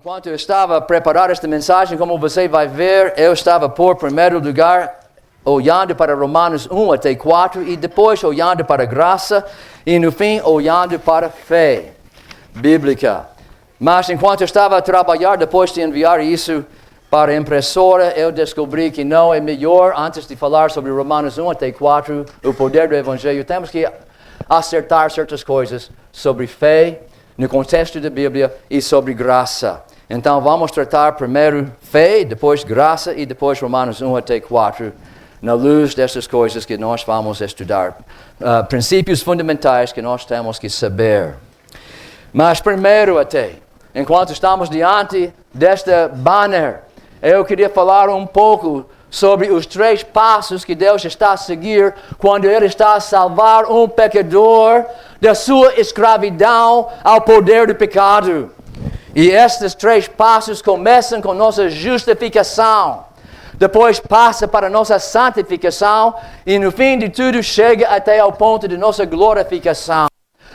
Enquanto eu estava a preparar esta mensagem, como você vai ver, eu estava por primeiro lugar olhando para Romanos 1 até 4 e depois olhando para a graça e no fim olhando para a fé bíblica. Mas enquanto eu estava a trabalhar, depois de enviar isso para a impressora, eu descobri que não é melhor, antes de falar sobre Romanos 1 até 4, o poder do Evangelho, temos que acertar certas coisas sobre fé, no contexto da Bíblia e sobre graça. Então vamos tratar primeiro fé, depois graça e depois Romanos 1 até 4, na luz dessas coisas que nós vamos estudar. Princípios fundamentais que nós temos que saber. Mas primeiro enquanto estamos diante desta banner, eu queria falar um pouco sobre os 3 passos que Deus está a seguir quando Ele está a salvar um pecador da sua escravidão ao poder do pecado. E estes 3 passos começam com nossa justificação, depois passa para nossa santificação e no fim de tudo chega até ao ponto de nossa glorificação.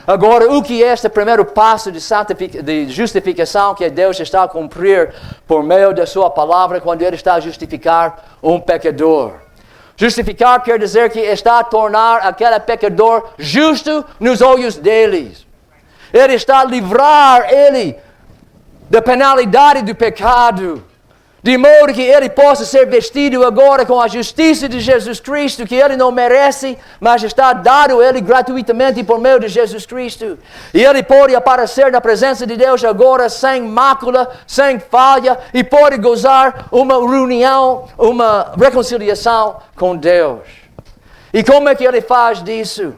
Agora, o que é este primeiro passo de justificação que Deus está a cumprir por meio da sua palavra quando Ele está a justificar um pecador? Justificar quer dizer que está a tornar aquele pecador justo nos olhos deles. Ele está a livrar ele da penalidade do pecado, de modo que ele possa ser vestido agora com a justiça de Jesus Cristo, que ele não merece, mas está dado a ele gratuitamente por meio de Jesus Cristo. E ele pode aparecer na presença de Deus agora sem mácula, sem falha, e pode gozar uma reunião, uma reconciliação com Deus. E como é que ele faz disso?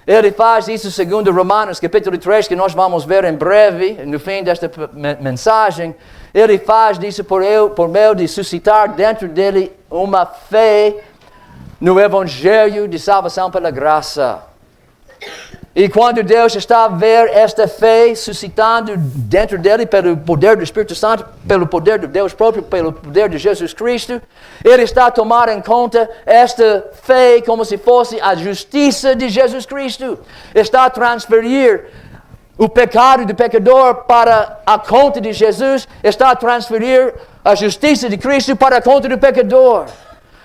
Ele faz isso segundo Romanos capítulo 3, que nós vamos ver em breve, no fim desta mensagem. Ele faz disso por meio de suscitar dentro dele uma fé no Evangelho de salvação pela graça. E quando Deus está a ver esta fé suscitando dentro dele pelo poder do Espírito Santo, pelo poder de Deus próprio, pelo poder de Jesus Cristo, Ele está a tomar em conta esta fé como se fosse a justiça de Jesus Cristo. Está a transferir o pecado do pecador para a conta de Jesus, está a transferir a justiça de Cristo para a conta do pecador.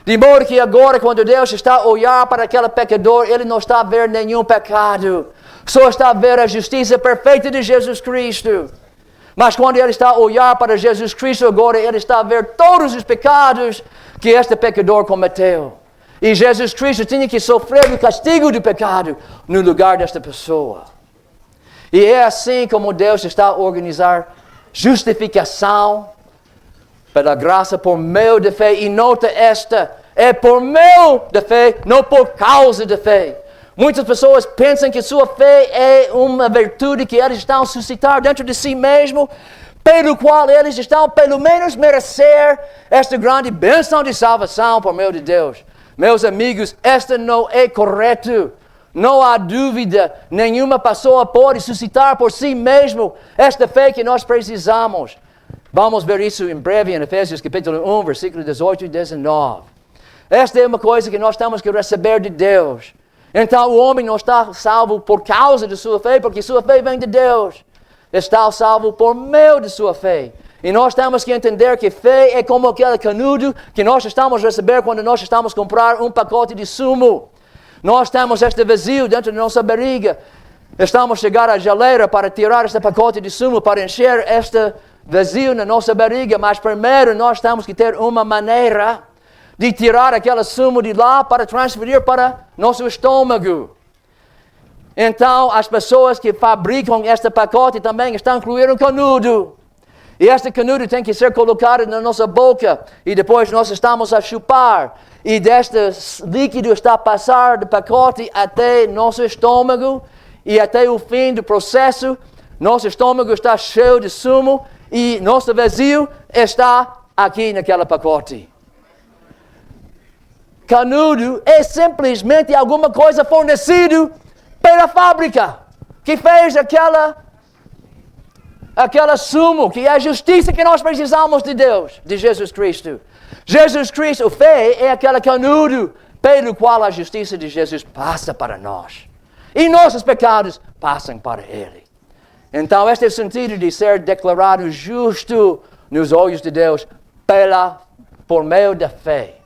De modo que agora, quando Deus está a olhar para aquele pecador, Ele não está a ver nenhum pecado, só está a ver a justiça perfeita de Jesus Cristo. Mas quando Ele está a olhar para Jesus Cristo, agora Ele está a ver todos os pecados que este pecador cometeu. E Jesus Cristo tinha que sofrer o castigo do pecado no lugar desta pessoa. E é assim como Deus está a organizar justificação pela graça por meio da fé. E nota esta, é por meio da fé, não por causa da fé. Muitas pessoas pensam que sua fé é uma virtude que eles estão a suscitar dentro de si mesmo, pelo qual eles estão pelo menos merecer esta grande bênção de salvação por meio de Deus. Meus amigos, esta não é correto. Não há dúvida, nenhuma pessoa pode suscitar por si mesmo esta fé que nós precisamos. Vamos ver isso em breve em Efésios capítulo 1, versículo 18 e 19. Esta é uma coisa que nós temos que receber de Deus. Então o homem não está salvo por causa de sua fé, porque sua fé vem de Deus. Está salvo por meio de sua fé. E nós temos que entender que fé é como aquele canudo que nós estamos a receber quando nós estamos a comprar um pacote de sumo. Nós temos este vazio dentro da nossa barriga. Estamos a chegar à geleira para tirar este pacote de sumo, para encher este vazio na nossa barriga. Mas primeiro nós temos que ter uma maneira de tirar aquele sumo de lá para transferir para nosso estômago. Então as pessoas que fabricam este pacote também estão a incluir um canudo. E este canudo tem que ser colocado na nossa boca e depois nós estamos a chupar. E deste líquido está a passar do pacote até nosso estômago e até o fim do processo. Nosso estômago está cheio de sumo e nosso vazio está aqui naquele pacote. Canudo é simplesmente alguma coisa fornecida pela fábrica que fez aquela sumo, que é a justiça que nós precisamos de Deus, de Jesus Cristo. Jesus Cristo, a fé é aquele canudo pelo qual a justiça de Jesus passa para nós. E nossos pecados passam para Ele. Então, este é o sentido de ser declarado justo nos olhos de Deus por meio da fé.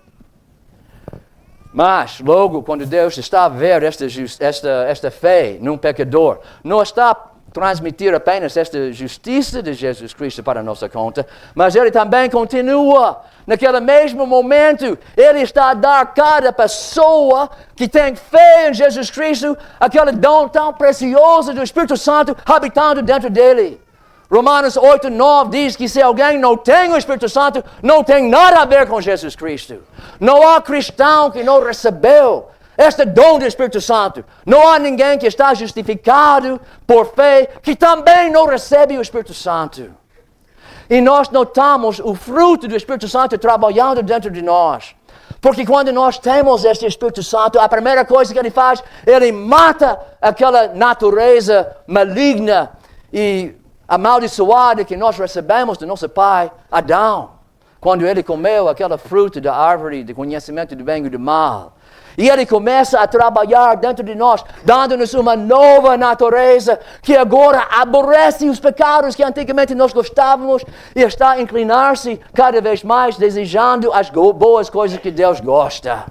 Mas, logo, quando Deus está a ver esta fé num pecador, não está a transmitir apenas esta justiça de Jesus Cristo para a nossa conta, mas Ele também continua, naquele mesmo momento, Ele está a dar a cada pessoa que tem fé em Jesus Cristo, aquele dom tão precioso do Espírito Santo habitando dentro dele. Romanos 8, 9 diz que se alguém não tem o Espírito Santo, não tem nada a ver com Jesus Cristo. Não há cristão que não recebeu este dom do Espírito Santo. Não há ninguém que está justificado por fé que também não recebe o Espírito Santo. E nós notamos o fruto do Espírito Santo trabalhando dentro de nós. Porque quando nós temos este Espírito Santo, a primeira coisa que Ele faz, Ele mata aquela natureza maligna e amaldiçoada que nós recebemos do nosso pai, Adão, quando ele comeu aquela fruta da árvore do conhecimento do bem e do mal. E ele começa a trabalhar dentro de nós, dando-nos uma nova natureza que agora aborrece os pecados que antigamente nós gostávamos e está a inclinar-se cada vez mais desejando as boas coisas que Deus gosta.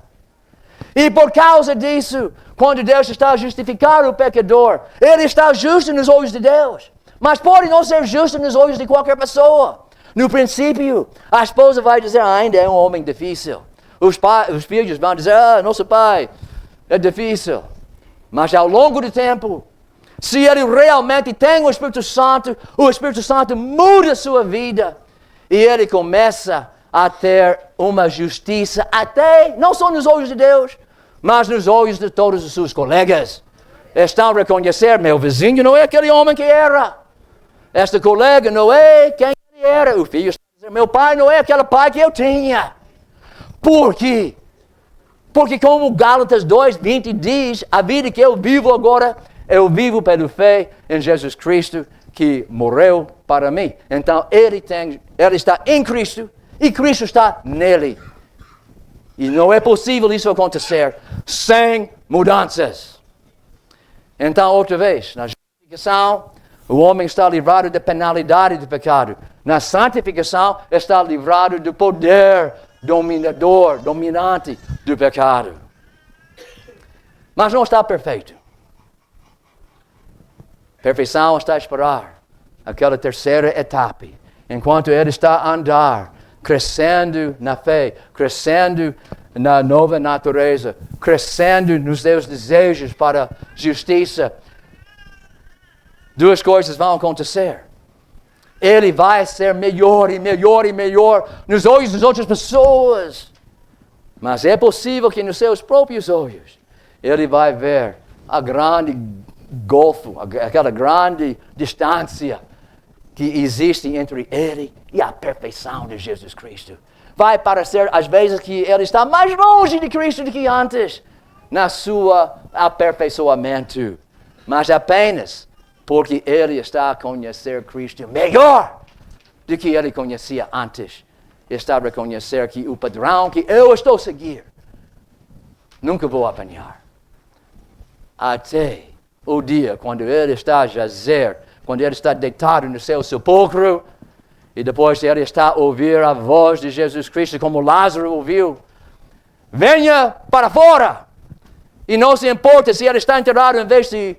E por causa disso, quando Deus está a justificar o pecador, Ele está justo nos olhos de Deus. Mas pode não ser justo nos olhos de qualquer pessoa. No princípio, a esposa vai dizer, ainda é um homem difícil. Os filhos vão dizer, nosso pai é difícil. Mas ao longo do tempo, se ele realmente tem o Espírito Santo muda a sua vida. E ele começa a ter uma justiça até, não só nos olhos de Deus, mas nos olhos de todos os seus colegas. Estão a reconhecer, meu vizinho não é aquele homem que era. Esta colega não é quem ele era. O filho está dizendo, meu pai não é aquele pai que eu tinha. Por quê? Porque como Gálatas 2:20 diz, a vida que eu vivo agora, eu vivo pela fé em Jesus Cristo que morreu para mim. Então ele está em Cristo e Cristo está nele. E não é possível isso acontecer sem mudanças. Então, outra vez, na justificação, o homem está livrado da penalidade do pecado. Na santificação, está livrado do poder dominante do pecado. Mas não está perfeito. Perfeição está a esperar. Aquela terceira etapa. Enquanto ele está a andar, crescendo na fé, crescendo na nova natureza, crescendo nos seus desejos para justiça, duas coisas vão acontecer. Ele vai ser melhor e melhor e melhor nos olhos das outras pessoas. Mas é possível que nos seus próprios olhos ele vai ver a grande golfo, aquela grande distância que existe entre ele e a perfeição de Jesus Cristo. Vai parecer às vezes que ele está mais longe de Cristo do que antes na sua aperfeiçoamento. Mas apenas porque ele está a conhecer Cristo melhor do que ele conhecia antes. Está a reconhecer que o padrão que eu estou a seguir, nunca vou apanhar. Até o dia quando ele está a jazer, quando ele está deitado no seu sepulcro, e depois ele está a ouvir a voz de Jesus Cristo, como Lázaro ouviu. Venha para fora! E não se importa se ele está enterrado em vez de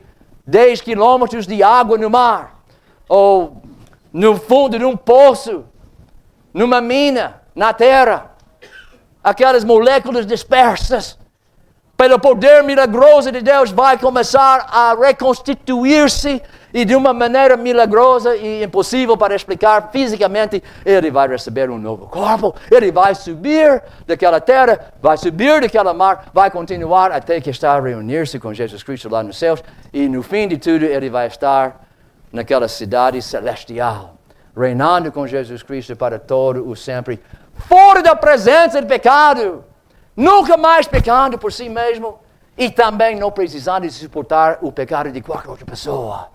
10 quilômetros de água no mar, ou no fundo de um poço, numa mina, na terra. Aquelas moléculas dispersas, pelo poder milagroso de Deus, vai começar a reconstituir-se e de uma maneira milagrosa e impossível para explicar fisicamente, ele vai receber um novo corpo, ele vai subir daquela terra, vai subir daquela mar, vai continuar até que está a reunir-se com Jesus Cristo lá nos céus e no fim de tudo ele vai estar naquela cidade celestial, reinando com Jesus Cristo para todo o sempre, fora da presença do pecado, nunca mais pecando por si mesmo e também não precisando de suportar o pecado de qualquer outra pessoa.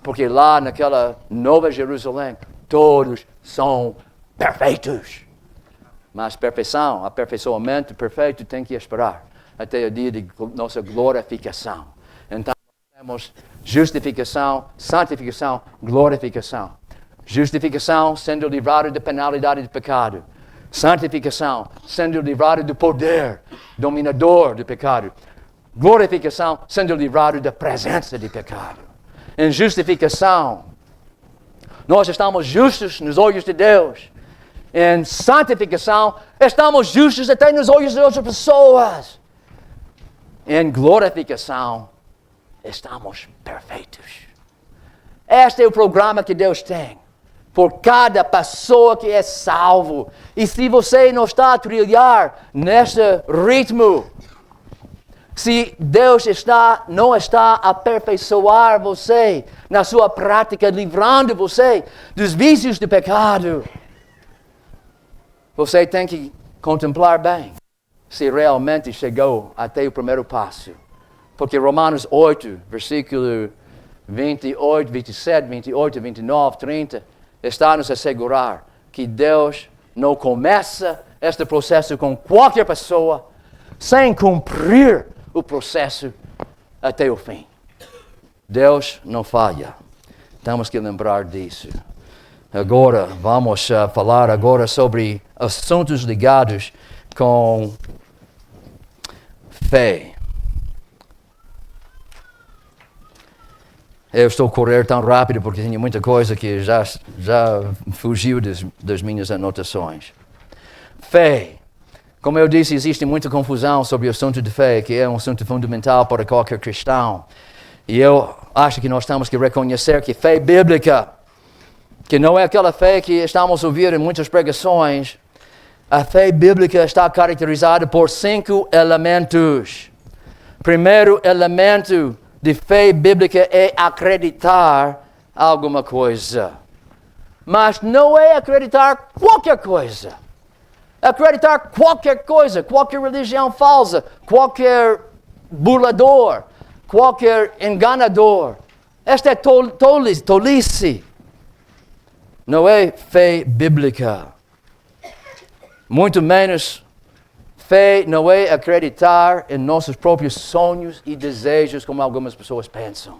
Porque lá naquela Nova Jerusalém, todos são perfeitos. Mas perfeição, aperfeiçoamento perfeito tem que esperar até o dia de nossa glorificação. Então, Temos justificação, santificação, glorificação. Justificação, sendo livrado da penalidade do pecado. Santificação, sendo livrado do poder dominador do pecado. Glorificação, sendo livrado da presença do pecado. Em justificação, nós estamos justos nos olhos de Deus. Em santificação, estamos justos até nos olhos de outras pessoas. Em glorificação, estamos perfeitos. Este é o programa que Deus tem por cada pessoa que é salvo. E se você não está a trilhar nesse ritmo, se Deus não está a aperfeiçoar você na sua prática, livrando você dos vícios do pecado, você tem que contemplar bem se realmente chegou até o primeiro passo. Porque Romanos 8, versículo 28, 27, 28, 29, 30, está nos assegurar que Deus não começa este processo com qualquer pessoa sem cumprir o processo até o fim. Deus não falha. Temos que lembrar disso. Agora, vamos falar agora sobre assuntos ligados com fé. Eu estou a correr tão rápido porque tenho muita coisa que já fugiu das minhas anotações. Fé. Como eu disse, existe muita confusão sobre o assunto de fé, que é um assunto fundamental para qualquer cristão. E eu acho que nós temos que reconhecer que fé bíblica, que não é aquela fé que estamos a ouvir em muitas pregações, a fé bíblica está caracterizada por 5 elementos. Primeiro elemento de fé bíblica é acreditar alguma coisa. Mas não é acreditar qualquer coisa. Acreditar qualquer coisa, qualquer religião falsa, qualquer burlador, qualquer enganador. Esta é tolice. Não é fé bíblica. Muito menos fé não é acreditar em nossos próprios sonhos e desejos, como algumas pessoas pensam.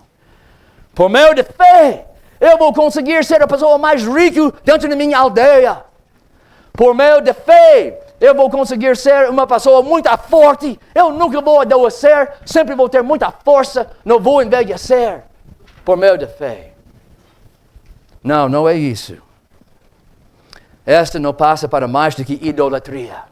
Por meio de fé, eu vou conseguir ser a pessoa mais rica dentro da minha aldeia. Por meio de fé, eu vou conseguir ser uma pessoa muito forte. Eu nunca vou adoecer, sempre vou ter muita força, não vou envelhecer. Por meio de fé. Não, não é isso. Esta não passa para mais do que idolatria.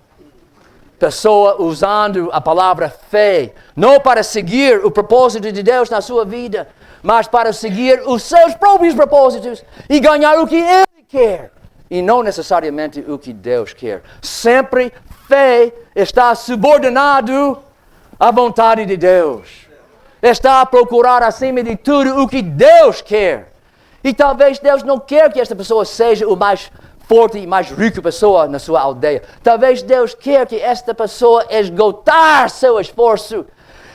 Pessoa usando a palavra fé, não para seguir o propósito de Deus na sua vida, mas para seguir os seus próprios propósitos e ganhar o que Ele quer. E não necessariamente o que Deus quer. Sempre fé está subordinado à vontade de Deus. Está a procurar acima de tudo o que Deus quer. E talvez Deus não quer que esta pessoa seja o mais forte e mais rica pessoa na sua aldeia. Talvez Deus quer que esta pessoa esgotar seu esforço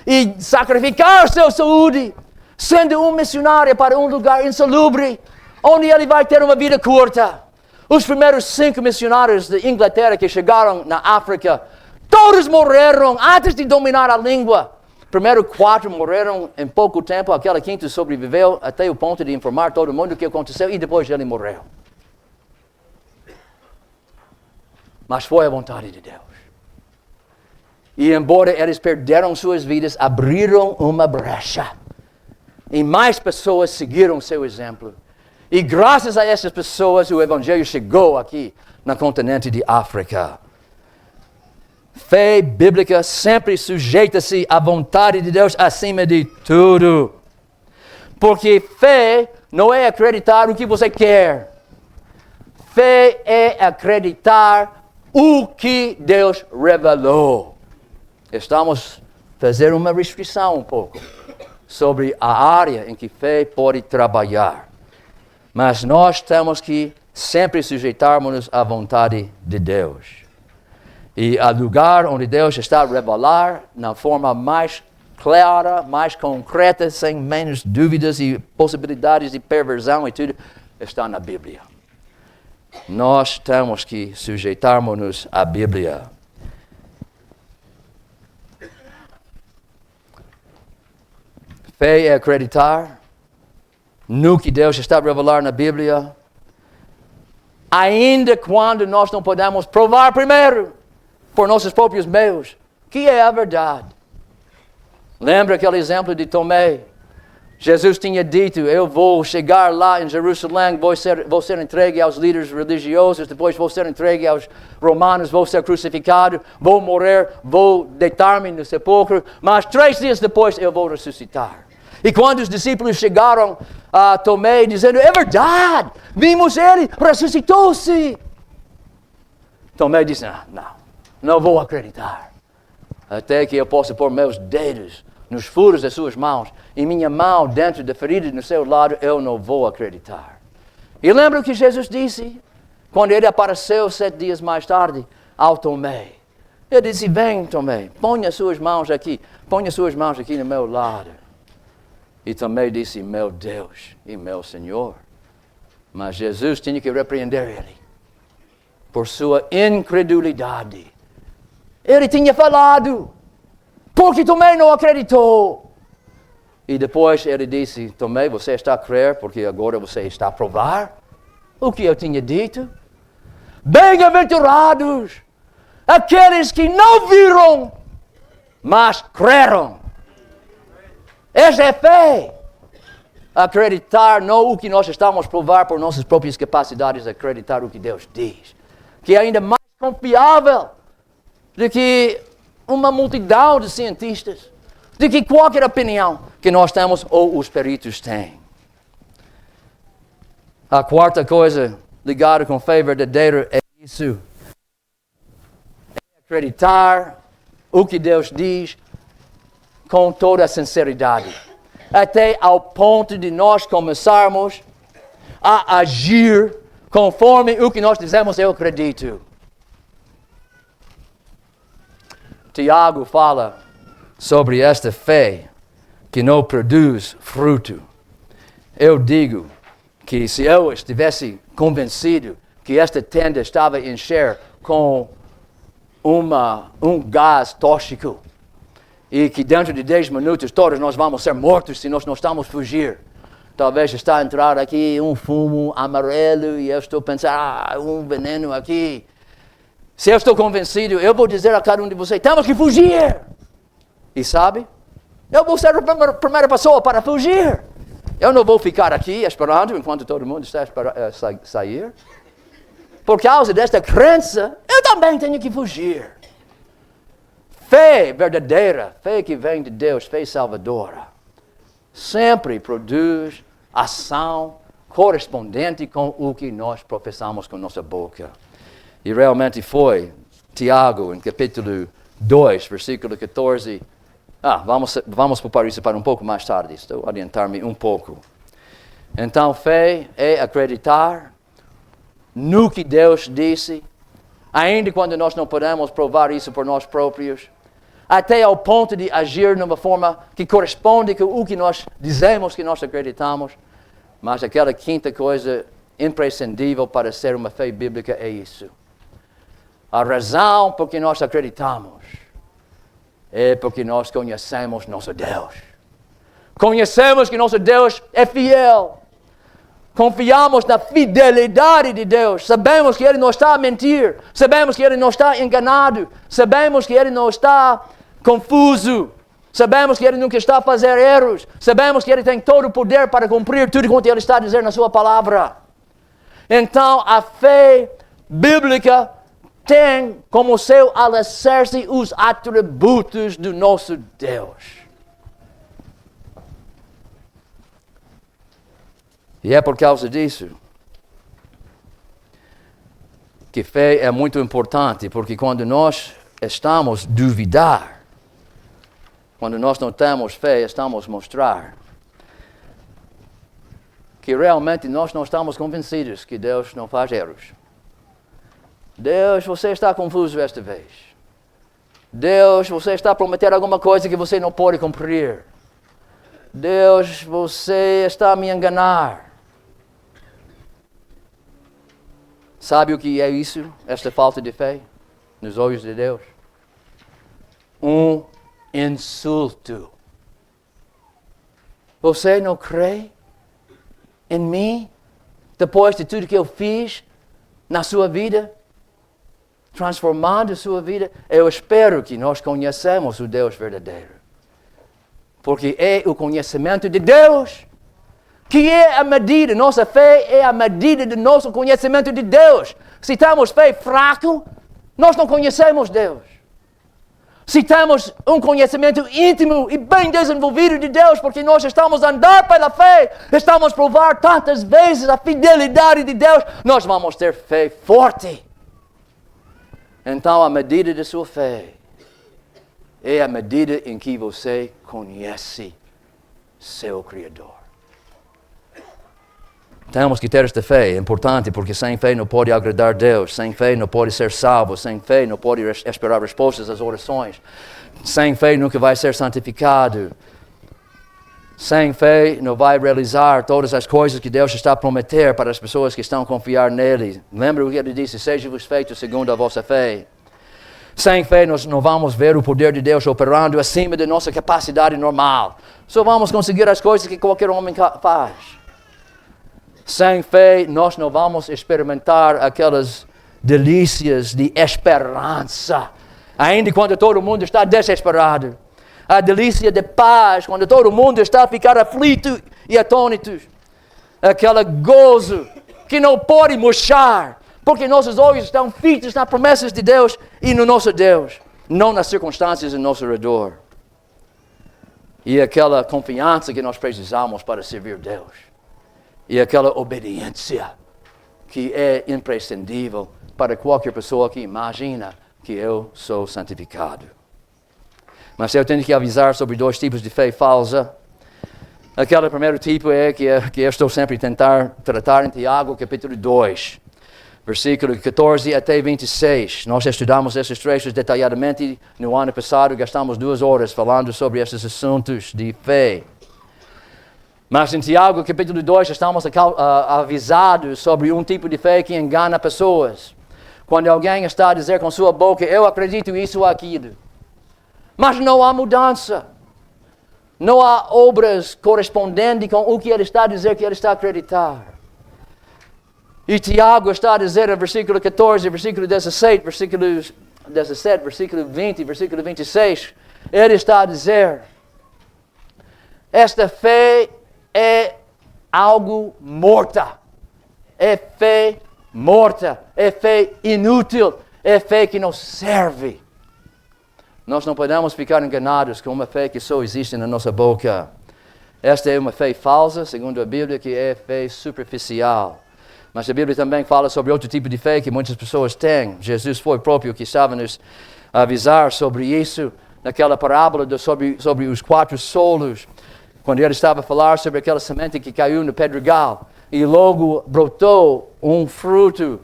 e sacrificar sua saúde, sendo um missionário para um lugar insalubre, onde ele vai ter uma vida curta. Os primeiros 5 missionários da Inglaterra que chegaram na África, todos morreram antes de dominar a língua. Primeiro 4 morreram em pouco tempo, aquela quinta sobreviveu até o ponto de informar todo mundo o que aconteceu e depois ele morreu. Mas foi a vontade de Deus. E embora eles perderam suas vidas, abriram uma brecha. E mais pessoas seguiram seu exemplo. E graças a essas pessoas, o Evangelho chegou aqui no continente de África. Fé bíblica sempre sujeita-se à vontade de Deus acima de tudo. Porque fé não é acreditar o que você quer. Fé é acreditar o que Deus revelou. Estamos fazendo uma restrição um pouco sobre a área em que fé pode trabalhar. Mas nós temos que sempre sujeitarmos-nos à vontade de Deus. E ao lugar onde Deus está a revelar, na forma mais clara, mais concreta, sem menos dúvidas e possibilidades de perversão e tudo, está na Bíblia. Nós temos que sujeitarmos-nos à Bíblia. Fé é acreditar no que Deus está a revelar na Bíblia, ainda quando nós não podemos provar primeiro, por nossos próprios meios, que é a verdade. Lembra aquele exemplo de Tomé? Jesus tinha dito, eu vou chegar lá em Jerusalém, vou ser entregue aos líderes religiosos, depois vou ser entregue aos romanos, vou ser crucificado, vou morrer, vou deitar-me no sepulcro, mas 3 dias depois eu vou ressuscitar. E quando os discípulos chegaram a Tomé dizendo, é verdade, vimos ele, ressuscitou-se. Tomé disse, não vou acreditar, até que eu possa pôr meus dedos nos furos das suas mãos, e minha mão dentro da ferida no seu lado, eu não vou acreditar. E lembra o que Jesus disse? Quando ele apareceu 7 dias mais tarde ao Tomé. Ele disse, vem Tomé, ponha as suas mãos aqui no meu lado. E Tomé disse, meu Deus e meu Senhor. Mas Jesus tinha que repreender ele por sua incredulidade. Ele tinha falado, porque Tomé não acreditou. E depois ele disse, Tomé, você está a crer porque agora você está a provar o que eu tinha dito? Bem-aventurados aqueles que não viram, mas creram. Essa é fé. Acreditar não o que nós estamos a provar por nossas próprias capacidades, acreditar o que Deus diz. Que é ainda mais confiável do que uma multidão de cientistas, do que qualquer opinião que nós temos ou os peritos têm. A quarta coisa ligada com fé verdadeira é isso. É acreditar o que Deus diz com toda a sinceridade. Até ao ponto de nós começarmos a agir conforme o que nós dizemos, eu acredito. Tiago fala sobre esta fé que não produz fruto. Eu digo que se eu estivesse convencido que esta tenda estava a encher com um gás tóxico e que dentro de 10 minutos todos nós vamos ser mortos se nós não estamos a fugir. Talvez está a entrar aqui um fumo amarelo e eu estou a pensar, um veneno aqui. Se eu estou convencido, eu vou dizer a cada um de vocês, temos que fugir. E sabe? Eu vou ser a primeira pessoa para fugir. Eu não vou ficar aqui esperando enquanto todo mundo está a sair. Por causa desta crença, eu também tenho que fugir. Fé verdadeira, fé que vem de Deus, fé salvadora, sempre produz ação correspondente com o que nós professamos com nossa boca. E realmente foi Tiago, em capítulo 2, versículo 14. Vamos poupar isso para um pouco mais tarde. Estou a adiantar-me um pouco. Então, fé é acreditar no que Deus disse, ainda quando nós não podemos provar isso por nós próprios, até ao ponto de agir de uma forma que corresponde com o que nós dizemos que nós acreditamos. Mas aquela quinta coisa imprescindível para ser uma fé bíblica é isso. A razão por que nós acreditamos é porque nós conhecemos nosso Deus. Conhecemos que nosso Deus é fiel. Confiamos na fidelidade de Deus. Sabemos que Ele não está a mentir. Sabemos que Ele não está enganado. Sabemos que Ele não está confuso. Sabemos que Ele nunca está a fazer erros. Sabemos que Ele tem todo o poder para cumprir tudo quanto Ele está a dizer na sua palavra. Então, a fé bíblica tem como seu alicerce os atributos do nosso Deus. E é por causa disso que fé é muito importante, porque quando nós estamos a duvidar, quando nós não temos fé, estamos a mostrar que realmente nós não estamos convencidos que Deus não faz erros. Deus, você está confuso esta vez. Deus, você está a prometer alguma coisa que você não pode cumprir. Deus, você está a me enganar. Sabe o que é isso, esta falta de fé nos olhos de Deus? Um insulto. Você não crê em mim? Depois de tudo que eu fiz na sua vida, transformando a sua vida, eu espero que nós conheçamos o Deus verdadeiro. Porque é o conhecimento de Deus que é a medida, nossa fé é a medida do nosso conhecimento de Deus. Se temos fé fraco, nós não conhecemos Deus. Se temos um conhecimento íntimo e bem desenvolvido de Deus, porque nós estamos a andar pela fé, estamos a provar tantas vezes a fidelidade de Deus, nós vamos ter fé forte. Então, a medida de sua fé é a medida em que você conhece seu Criador. Temos que ter esta fé, é importante, porque sem fé não pode agradar a Deus, sem fé não pode ser salvo, sem fé não pode esperar respostas às orações, sem fé nunca vai ser santificado, sem fé não vai realizar todas as coisas que Deus está a prometer para as pessoas que estão a confiar nele. Lembra o que ele disse, seja-vos feito segundo a vossa fé. Sem fé nós não vamos ver o poder de Deus operando acima da nossa capacidade normal. Só vamos conseguir as coisas que qualquer homem faz. Sem fé, nós não vamos experimentar aquelas delícias de esperança, ainda quando todo mundo está desesperado. A delícia de paz, quando todo mundo está a ficar aflito e atônito. Aquele gozo que não pode murchar, porque nossos olhos estão fitos nas promessas de Deus e no nosso Deus, não nas circunstâncias ao nosso redor. E aquela confiança que nós precisamos para servir Deus. E aquela obediência que é imprescindível para qualquer pessoa que imagina que eu sou santificado. Mas eu tenho que avisar sobre dois tipos de fé falsa. Aquele primeiro tipo é que eu estou sempre a tentar tratar em Tiago, capítulo 2, versículo 14 até 26. Nós estudamos esses trechos detalhadamente no ano passado, gastamos 2 horas falando sobre esses assuntos de fé. Mas em Tiago, capítulo 2, estamos avisados sobre um tipo de fé que engana pessoas. Quando alguém está a dizer com sua boca, eu acredito isso ou aquilo. Mas não há mudança. Não há obras correspondentes com o que ele está a dizer que ele está a acreditar. E Tiago está a dizer no versículo 14, versículo 17, versículo 20, versículo 26, ele está a dizer, esta fé é algo morta, é fé morta, é fé inútil, é fé que não serve. Nós não podemos ficar enganados com uma fé que só existe na nossa boca. Esta é uma fé falsa, segundo a Bíblia, que é fé superficial. Mas a Bíblia também fala sobre outro tipo de fé que muitas pessoas têm. Jesus foi próprio que estava nos avisar sobre isso, naquela parábola sobre os 4 solos, quando ele estava a falar sobre aquela semente que caiu no pedregal, e logo brotou um fruto,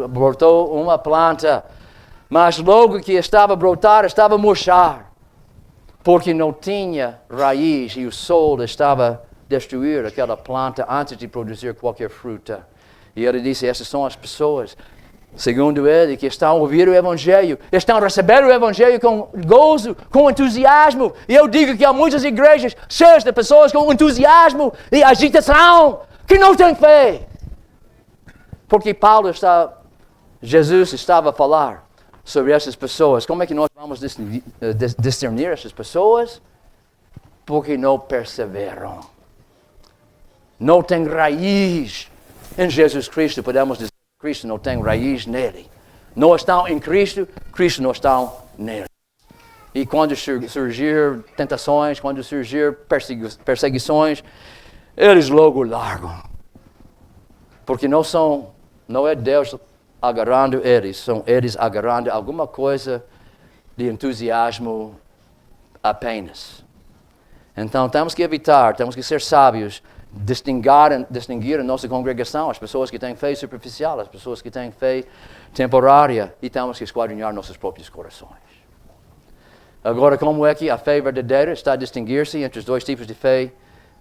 brotou uma planta, mas logo que estava a brotar, estava a murchar, porque não tinha raiz, e o sol estava a destruir aquela planta antes de produzir qualquer fruta. E ele disse, essas são as pessoas, segundo ele, que estão a ouvir o Evangelho, estão a receber o Evangelho com gozo, com entusiasmo. E eu digo que há muitas igrejas cheias de pessoas com entusiasmo e agitação, que não têm fé. Porque Jesus estava a falar sobre essas pessoas. Como é que nós vamos discernir essas pessoas? Porque não perseveram. Não tem raiz em Jesus Cristo, podemos dizer. Cristo não tem raiz nele. Não estão em Cristo, Cristo não está nele. E quando surgir tentações, quando surgir perseguições, eles logo largam. Porque não é Deus agarrando eles, são eles agarrando alguma coisa de entusiasmo apenas. Então temos que evitar, temos que ser sábios, distinguir a nossa congregação, as pessoas que têm fé superficial, as pessoas que têm fé temporária, e temos que esquadrinhar nossos próprios corações. Agora, como é que a fé verdadeira está a distinguir-se entre os dois tipos de fé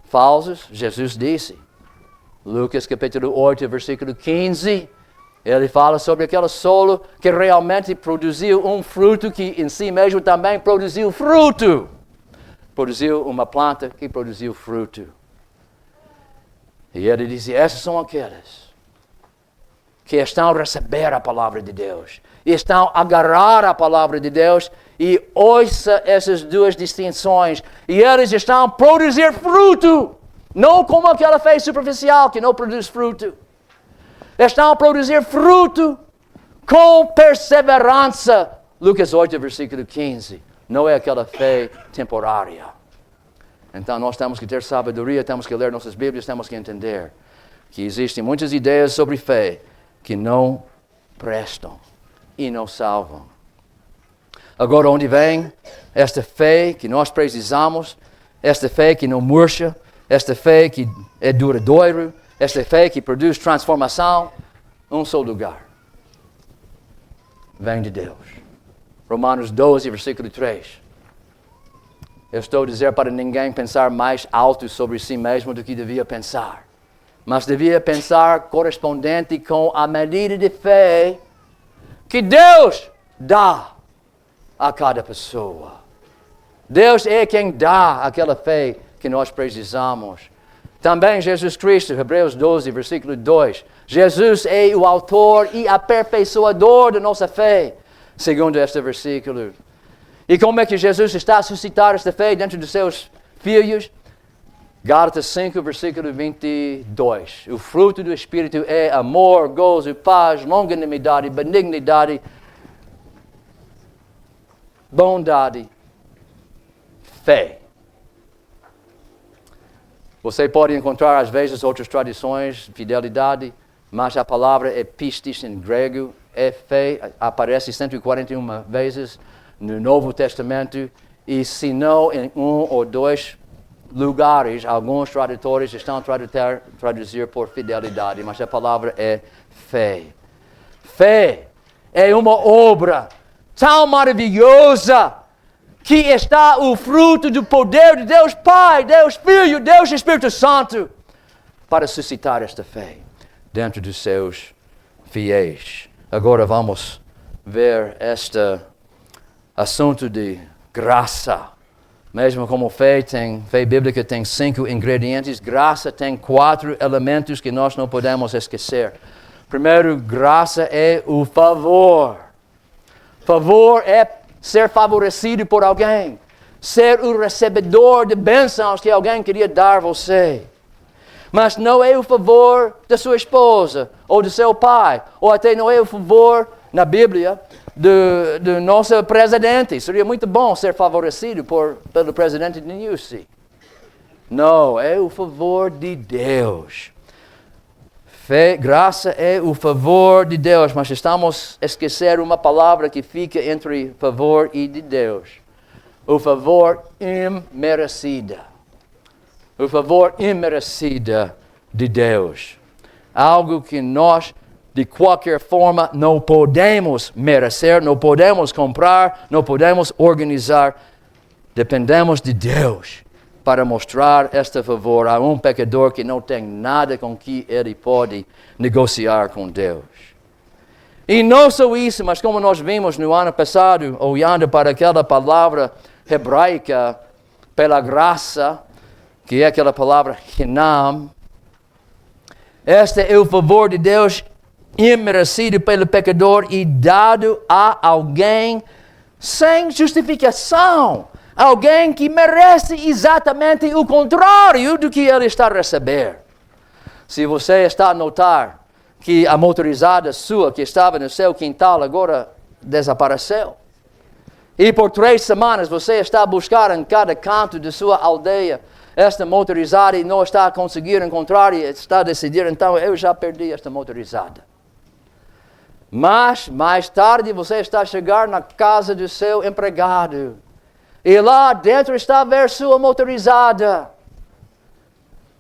falsos? Jesus disse, Lucas capítulo 8, versículo 15, ele fala sobre aquele solo que realmente produziu um fruto que em si mesmo também produziu fruto. produziu uma planta que produziu fruto. E ele dizia, essas são aquelas que estão a receber a palavra de Deus. E estão a agarrar a palavra de Deus e ouça essas duas distinções. E eles estão a produzir fruto. Não como aquela fé superficial que não produz fruto. Estão a produzir fruto com perseverança. Lucas 8, versículo 15. Não é aquela fé temporária. Então nós temos que ter sabedoria, temos que ler nossas Bíblias, temos que entender que existem muitas ideias sobre fé que não prestam e não salvam. Agora, onde vem esta fé que nós precisamos, esta fé que não murcha, esta fé que é duradoura, esta fé que produz transformação? Um só lugar. Vem de Deus. Romanos 12, versículo 3. Eu estou a dizer para ninguém pensar mais alto sobre si mesmo do que devia pensar. Mas devia pensar correspondente com a medida de fé que Deus dá a cada pessoa. Deus é quem dá aquela fé que nós precisamos. Também Jesus Cristo, Hebreus 12, versículo 2. Jesus é o autor e aperfeiçoador da nossa fé, segundo este versículo. E como é que Jesus está a suscitar esta fé dentro dos seus filhos? Gálatas 5, versículo 22. O fruto do Espírito é amor, gozo, paz, longanimidade, benignidade, bondade, fé. Você pode encontrar às vezes outras tradições, fidelidade, mas a palavra é pistis em grego, é fé, aparece 141 vezes no Novo Testamento, e se não em um ou dois lugares, alguns tradutores estão a traduzir por fidelidade, mas a palavra é fé. Fé é uma obra tão maravilhosa que está o fruto do poder de Deus Pai, Deus Filho, Deus Espírito Santo, para suscitar esta fé dentro dos seus fiéis. Agora vamos ver este assunto de graça. Mesmo como fé bíblica tem 5 ingredientes, graça tem 4 elementos que nós não podemos esquecer. Primeiro, graça é o favor. Favor é ser favorecido por alguém, ser o recebedor de bênçãos que alguém queria dar a você. Mas não é o favor da sua esposa, ou do seu pai, ou até não é o favor, na Bíblia, do nosso presidente. Seria muito bom ser favorecido pelo presidente de Newsy. Não, é o favor de Deus. Fé, graça é o favor de Deus, mas estamos a esquecer uma palavra que fica entre favor e de Deus. O favor imerecido. O favor imerecido de Deus. Algo que nós, de qualquer forma, não podemos merecer, não podemos comprar, não podemos organizar. Dependemos de Deus para mostrar este favor a um pecador que não tem nada com que ele pode negociar com Deus. E não só isso, mas como nós vimos no ano passado, olhando para aquela palavra hebraica, pela graça, que é aquela palavra hinam, este é o favor de Deus imerecido pelo pecador e dado a alguém sem justificação. Alguém que merece exatamente o contrário do que ele está a receber. Se você está a notar que a motorizada sua que estava no seu quintal agora desapareceu, e por 3 semanas você está a buscar em cada canto de sua aldeia esta motorizada e não está a conseguir encontrar e está a decidir, então eu já perdi esta motorizada. Mas mais tarde você está a chegar na casa do seu empregado e lá dentro está a ver sua motorizada.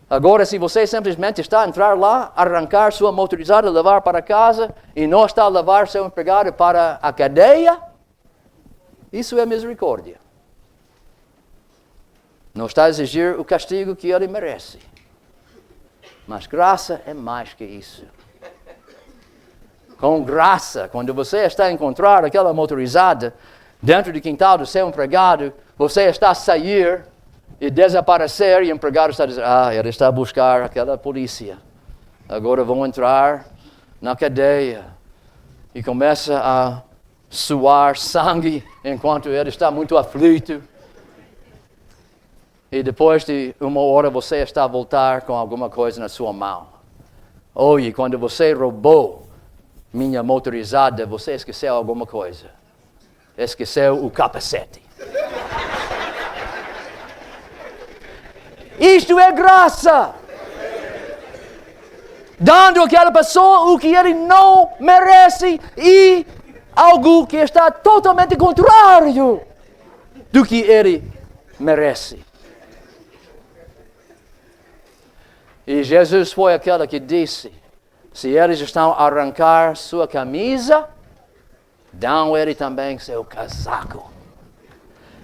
Agora, se você simplesmente está a entrar lá, arrancar sua motorizada, levar para casa e não está a levar seu empregado para a cadeia, isso é misericórdia. Não está a exigir o castigo que ele merece. Mas graça é mais que isso. Com graça, quando você está a encontrar aquela motorizada dentro do quintal do seu empregado, você está a sair e desaparecer, e o empregado está dizendo, ele está a buscar aquela polícia. Agora vão entrar na cadeia. E começa a suar sangue enquanto ele está muito aflito. E depois de uma hora você está a voltar com alguma coisa na sua mão. Oi, quando você roubou minha motorizada, você esqueceu alguma coisa. Esqueceu o capacete. Isto é graça. Dando àquela pessoa o que ele não merece e algo que está totalmente contrário do que ele merece. E Jesus foi aquele que disse, se eles estão a arrancar sua camisa, dão ele também seu casaco.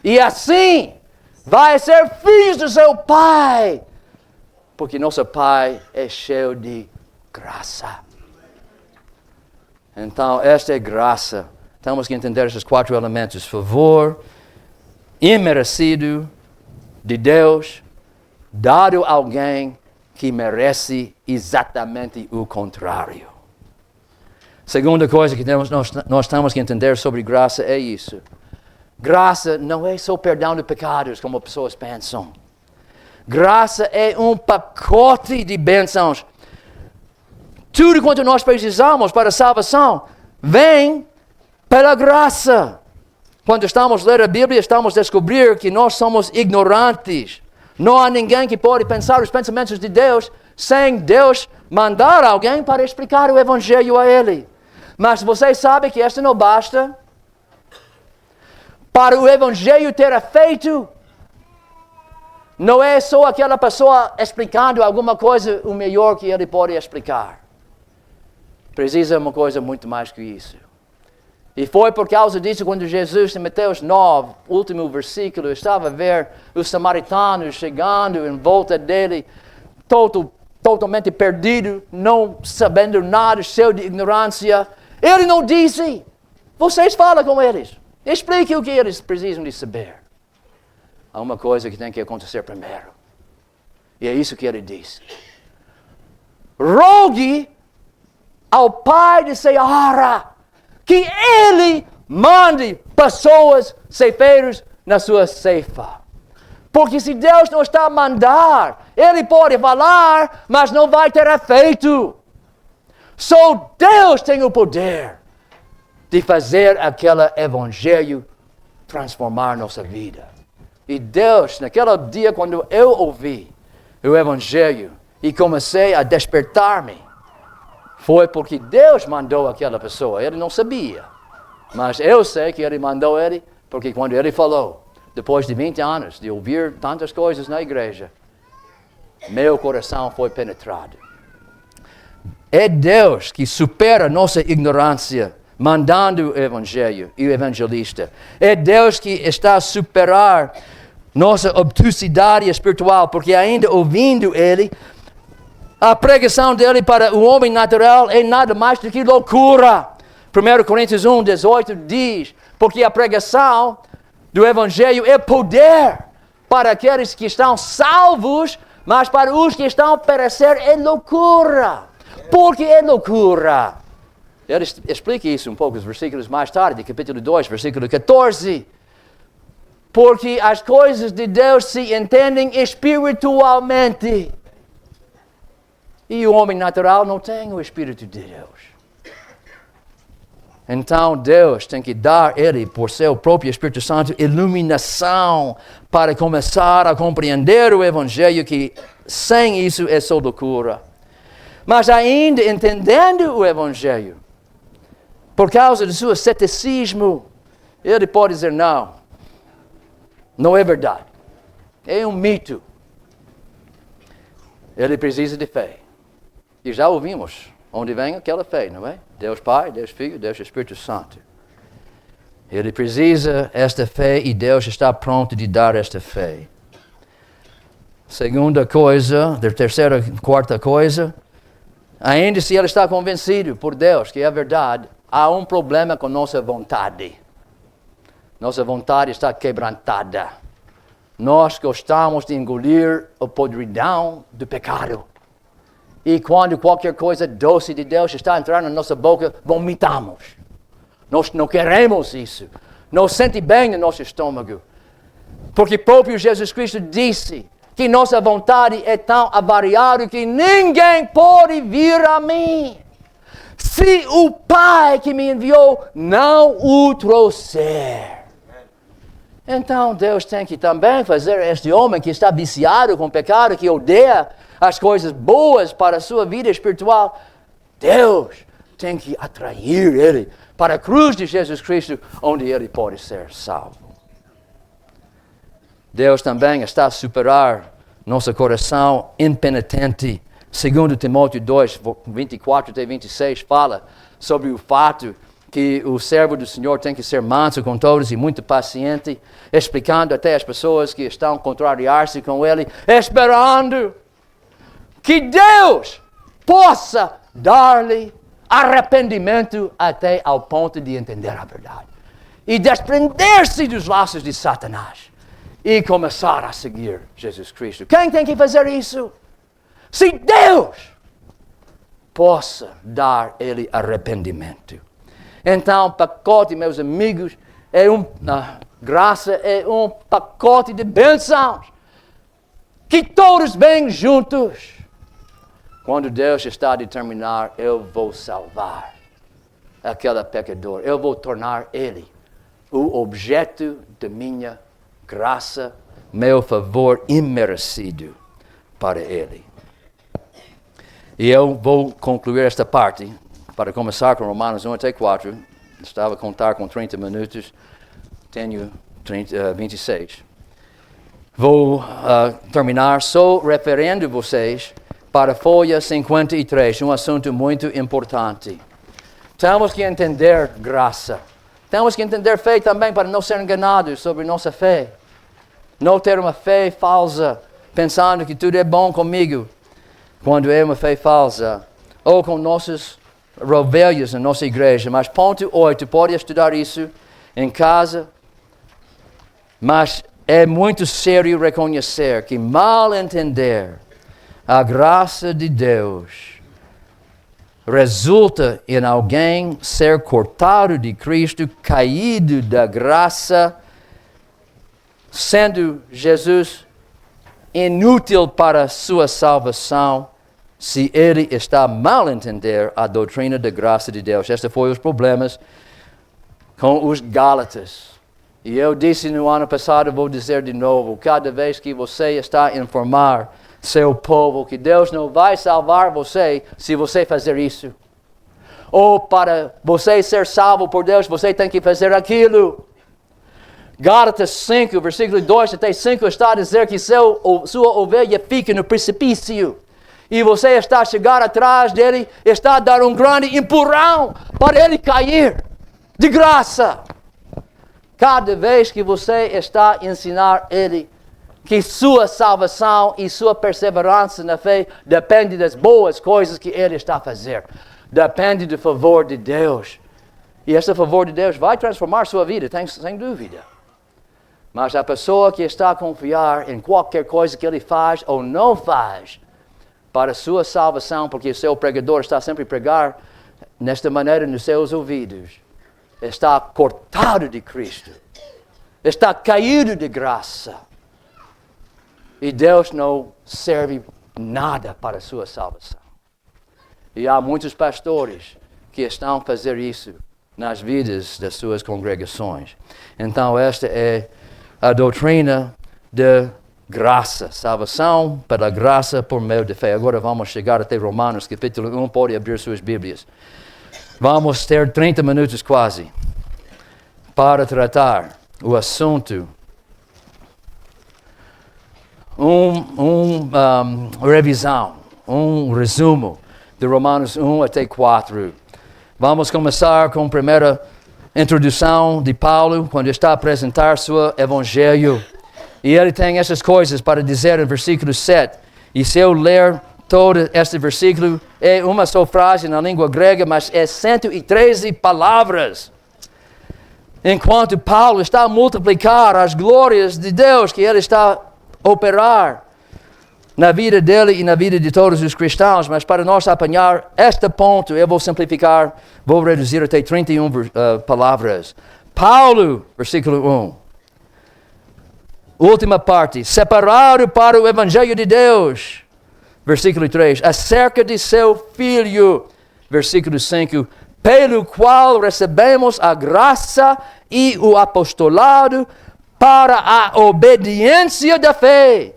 E assim vai ser filhos do seu Pai, porque nosso Pai é cheio de graça. Então, esta é graça. Temos que entender esses 4 elementos. Favor, imerecido de Deus, dado a alguém que merece exatamente o contrário. Segunda coisa que nós temos que entender sobre graça é isso. Graça não é só perdão de pecados, como pessoas pensam. Graça é um pacote de bênçãos. Tudo quanto nós precisamos para a salvação vem pela graça. Quando estamos a ler a Bíblia, estamos a descobrir que nós somos ignorantes. Não há ninguém que pode pensar os pensamentos de Deus sem Deus mandar alguém para explicar o Evangelho a ele. Mas você sabe que isto não basta. Para o Evangelho ter efeito, não é só aquela pessoa explicando alguma coisa o melhor que ele pode explicar. Precisa uma coisa muito mais que isso. E foi por causa disso quando Jesus, em Mateus 9, último versículo, estava a ver os samaritanos chegando em volta dele, totalmente perdido, não sabendo nada, cheio de ignorância. Ele não disse, vocês falam com eles, explique o que eles precisam de saber. Há uma coisa que tem que acontecer primeiro. E é isso que ele disse. Rogue ao Pai de Seara que ele mande pessoas, ceifeiros, na sua ceifa. Porque se Deus não está a mandar, ele pode falar, mas não vai ter efeito. Só Deus tem o poder de fazer aquele evangelho transformar nossa vida. E Deus, naquele dia quando eu ouvi o evangelho e comecei a despertar-me, foi porque Deus mandou aquela pessoa. Ele não sabia. Mas eu sei que ele mandou ele, porque quando ele falou, depois de 20 anos de ouvir tantas coisas na igreja, meu coração foi penetrado. É Deus que supera nossa ignorância, mandando o evangelho e o evangelista. É Deus que está a superar nossa obtusidade espiritual, porque ainda ouvindo ele, a pregação dele para o homem natural é nada mais do que loucura. 1 Coríntios 1, 18 diz, porque a pregação do Evangelho é poder para aqueles que estão salvos, mas para os que estão a perecer é loucura. Por que é loucura? Ele explica isso um pouco, os versículos mais tarde, capítulo 2, versículo 14. Porque as coisas de Deus se entendem espiritualmente. E o homem natural não tem o Espírito de Deus. Então Deus tem que dar ele, por seu próprio Espírito Santo, iluminação para começar a compreender o Evangelho, que sem isso é só loucura. Mas ainda entendendo o Evangelho, por causa do seu ceticismo, ele pode dizer, não é verdade. É um mito. Ele precisa de fé. E já ouvimos onde vem aquela fé, não é? Deus Pai, Deus Filho, Deus Espírito Santo. Ele precisa desta fé e Deus está pronto de dar esta fé. Segunda coisa, terceira, quarta coisa, ainda se ele está convencido por Deus que é verdade, há um problema com nossa vontade. Nossa vontade está quebrantada. nós gostamos de engolir a podridão do pecado. E quando qualquer coisa doce de Deus está entrando na nossa boca, vomitamos. Nós não queremos isso. Não sente bem no nosso estômago. Porque próprio Jesus Cristo disse que nossa vontade é tão avariada que ninguém pode vir a mim se o Pai que me enviou não o trouxer. Então Deus tem que também fazer este homem que está viciado com o pecado, que odeia as coisas boas para a sua vida espiritual, Deus tem que atrair ele para a cruz de Jesus Cristo, onde ele pode ser salvo. Deus também está a superar nosso coração impenitente. Segundo Timóteo 2, 24 até 26, fala sobre o fato que o servo do Senhor tem que ser manso com todos e muito paciente, explicando até as pessoas que estão a contrariar-se com ele, esperando que Deus possa dar-lhe arrependimento até ao ponto de entender a verdade. E desprender-se dos laços de Satanás. E começar a seguir Jesus Cristo. Quem tem que fazer isso? Se Deus possa dar ele arrependimento. Então, pacote, meus amigos, graça é um pacote de bênçãos. Que todos vêm juntos. Quando Deus está a determinar, eu vou salvar aquele pecador. Eu vou tornar ele o objeto da minha graça, meu favor imerecido para ele. E eu vou concluir esta parte, para começar com Romanos 1 até 4. Estava a contar com 30 minutos, tenho 26. Vou terminar só referindo vocês para a folha 53, um assunto muito importante. Temos que entender graça. Temos que entender fé também para não ser enganados sobre nossa fé. Não ter uma fé falsa, pensando que tudo é bom comigo, quando é uma fé falsa. Ou com nossas ovelhas na nossa igreja. Mas ponto 8, pode estudar isso em casa. Mas é muito sério reconhecer que mal entender a graça de Deus resulta em alguém ser cortado de Cristo, caído da graça, sendo Jesus inútil para a sua salvação, se ele está mal a entender a doutrina da graça de Deus. Estes foram os problemas com os Gálatas. E eu disse no ano passado, vou dizer de novo, cada vez que você está a informar seu povo que Deus não vai salvar você se você fazer isso. Ou para você ser salvo por Deus, você tem que fazer aquilo. Gálatas 5, versículo 2 até 5 está a dizer que sua ovelha fica no precipício. E você está a chegar atrás dele, está a dar um grande empurrão para ele cair de graça. Cada vez que você está a ensinar ele que sua salvação e sua perseverança na fé depende das boas coisas que ele está a fazer. Depende do favor de Deus. E esse favor de Deus vai transformar sua vida, sem dúvida. Mas a pessoa que está a confiar em qualquer coisa que ele faz ou não faz para sua salvação, porque o seu pregador está sempre a pregar nesta maneira nos seus ouvidos, está cortado de Cristo. Está caído de graça. E Deus não serve nada para a sua salvação. E há muitos pastores que estão a fazer isso nas vidas das suas congregações. Então esta é a doutrina da graça. Salvação pela graça por meio de fé. Agora vamos chegar até Romanos capítulo 1. Pode abrir suas Bíblias. Vamos ter 30 minutos quase para tratar o assunto. Revisão, resumo de Romanos 1 até 4. Vamos começar com a primeira introdução de Paulo, quando está a apresentar seu evangelho. E ele tem essas coisas para dizer no versículo 7. E se eu ler todo este versículo, é uma só frase na língua grega, mas é 113 palavras. Enquanto Paulo está a multiplicar as glórias de Deus que ele está a operar na vida dele e na vida de todos os cristãos, mas para nós apanhar este ponto, eu vou simplificar, vou reduzir até 31 palavras. Paulo, versículo 1. Última parte. Separado para o Evangelho de Deus. Versículo 3. Acerca de seu Filho. Versículo 5. Pelo qual recebemos a graça e o apostolado para a obediência da fé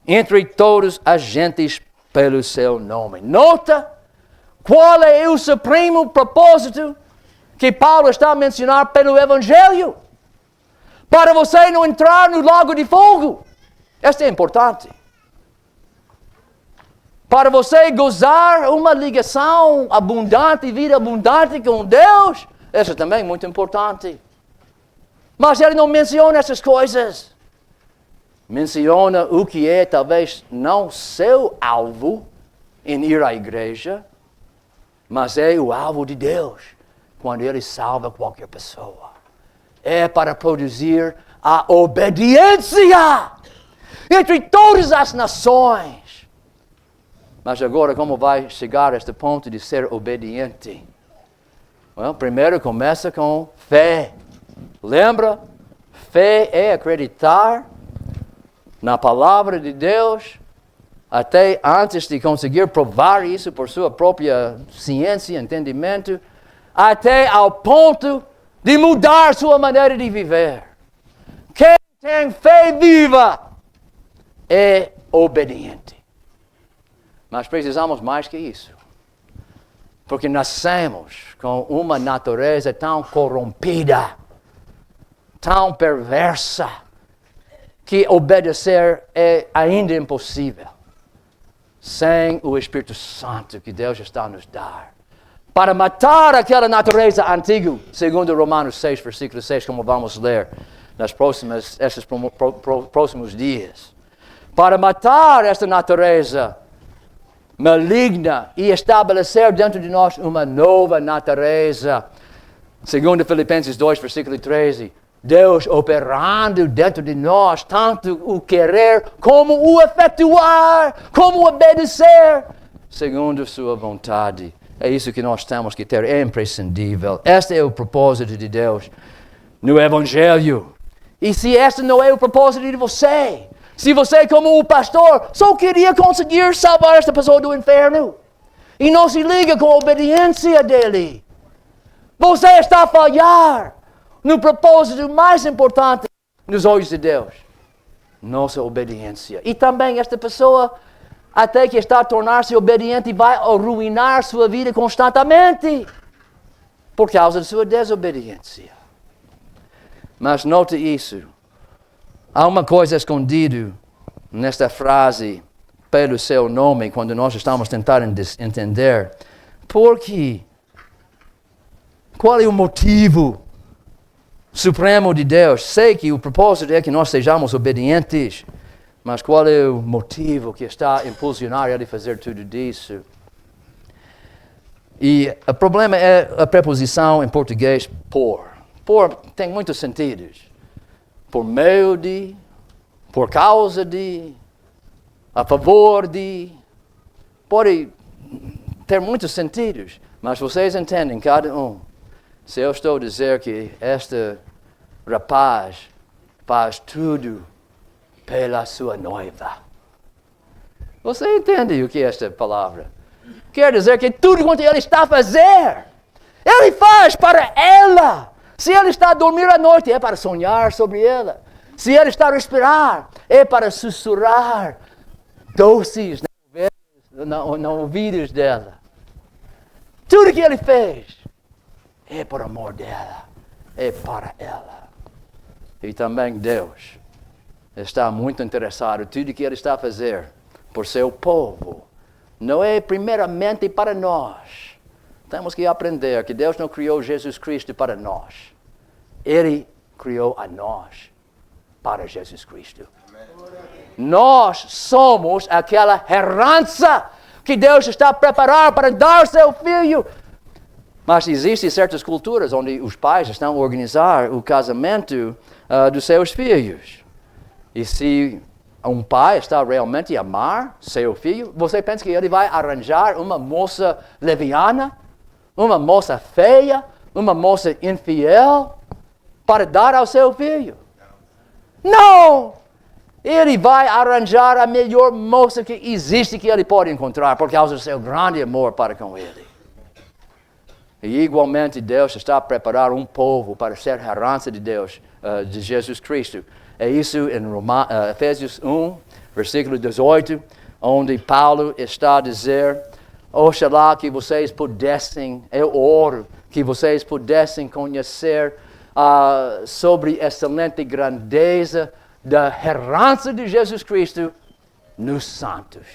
entre todos as gentes pelo seu nome. Nota qual é o supremo propósito que Paulo está a mencionar pelo Evangelho. Para você não entrar no lago de fogo. Isto é importante. Para você gozar uma ligação abundante, vida abundante com Deus. Isso é também muito importante. Mas ele não menciona essas coisas. Menciona o que é talvez não seu alvo em ir à igreja, mas é o alvo de Deus quando Ele salva qualquer pessoa. É para produzir a obediência entre todas as nações. Mas agora como vai chegar a este ponto de ser obediente? Primeiro começa com fé. Lembra? Fé é acreditar na palavra de Deus, até antes de conseguir provar isso por sua própria ciência e entendimento, até ao ponto de mudar sua maneira de viver. Quem tem fé viva é obediente. Mas precisamos mais que isso. Porque nascemos com uma natureza tão corrompida, tão perversa, que obedecer é ainda impossível sem o Espírito Santo que Deus está a nos dar. Para matar aquela natureza antiga, segundo Romanos 6, versículo 6, como vamos ler esses próximos dias. Para matar esta natureza maligna e estabelecer dentro de nós uma nova natureza. Segundo Filipenses 2, versículo 13. Deus operando dentro de nós, tanto o querer como o efetuar, como obedecer, segundo sua vontade. É isso que nós temos que ter, é imprescindível. Este é o propósito de Deus no Evangelho. E se este não é o propósito de você, se você como o pastor só queria conseguir salvar esta pessoa do inferno, e não se liga com a obediência dele, você está a falhar no propósito mais importante nos olhos de Deus. Nossa obediência. E também esta pessoa, até que está a tornar-se obediente, vai arruinar sua vida constantemente por causa de sua desobediência. Mas note isso. Há uma coisa escondida nesta frase, pelo seu nome, quando nós estamos tentando entender. Por quê? Qual é o motivo supremo de Deus? Sei que o propósito é que nós sejamos obedientes, mas qual é o motivo que está a impulsionar ele a fazer tudo isso? E o problema é a preposição em português por. Por tem muitos sentidos. Por meio de, por causa de, a favor de. Pode ter muitos sentidos, mas vocês entendem cada um. Se eu estou a dizer que este rapaz faz tudo pela sua noiva, você entende o que é esta palavra? Quer dizer que tudo quanto ele está a fazer, ele faz para ela. Se ele está a dormir à noite, é para sonhar sobre ela. Se ele está a respirar, é para sussurrar doces nos ouvidos dela. Tudo que ele fez é por amor dela, é para ela. E também Deus está muito interessado em tudo que Ele está a fazer por seu povo. Não é primeiramente para nós. Temos que aprender que Deus não criou Jesus Cristo para nós. Ele criou a nós para Jesus Cristo. Amém. Nós somos aquela herança que Deus está a preparar para dar seu Filho Mas existem certas culturas onde os pais estão a organizar o casamento dos seus filhos. E se um pai está realmente a amar seu filho, você pensa que ele vai arranjar uma moça leviana, uma moça feia, uma moça infiel para dar ao seu filho? Não! Ele vai arranjar a melhor moça que existe que ele pode encontrar por causa do seu grande amor para com ele. E igualmente Deus está a preparar um povo para ser herança de Deus, de Jesus Cristo. É isso em Efésios 1, versículo 18, onde Paulo está a dizer: oxalá que vocês pudessem, eu oro, que vocês pudessem conhecer sobre a excelente grandeza da herança de Jesus Cristo nos santos.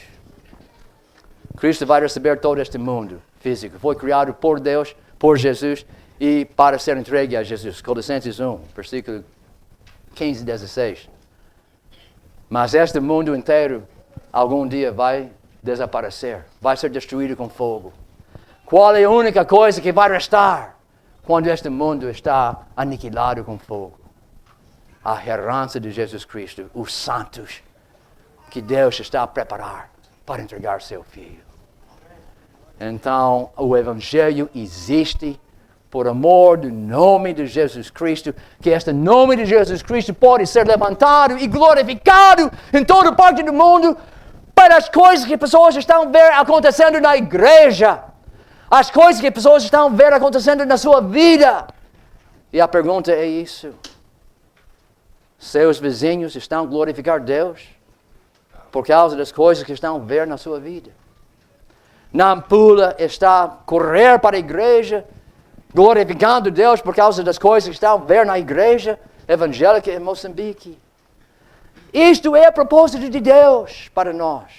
Cristo vai receber todo este mundo físico. Foi criado por Deus, por Jesus, e para ser entregue a Jesus. Colossenses 1, versículo 15 e 16. Mas este mundo inteiro, algum dia vai desaparecer. Vai ser destruído com fogo. Qual é a única coisa que vai restar quando este mundo está aniquilado com fogo? A herança de Jesus Cristo, os santos que Deus está a preparar para entregar seu Filho. Então, o Evangelho existe por amor do nome de Jesus Cristo, que este nome de Jesus Cristo pode ser levantado e glorificado em toda parte do mundo para as coisas que pessoas estão a ver acontecendo na igreja, as coisas que pessoas estão a ver acontecendo na sua vida. E a pergunta é isso: seus vizinhos estão a glorificar Deus por causa das coisas que estão a ver na sua vida? Nampula está a correr para a igreja, glorificando Deus por causa das coisas que estão a ver na igreja evangélica em Moçambique. Isto é a propósito de Deus para nós.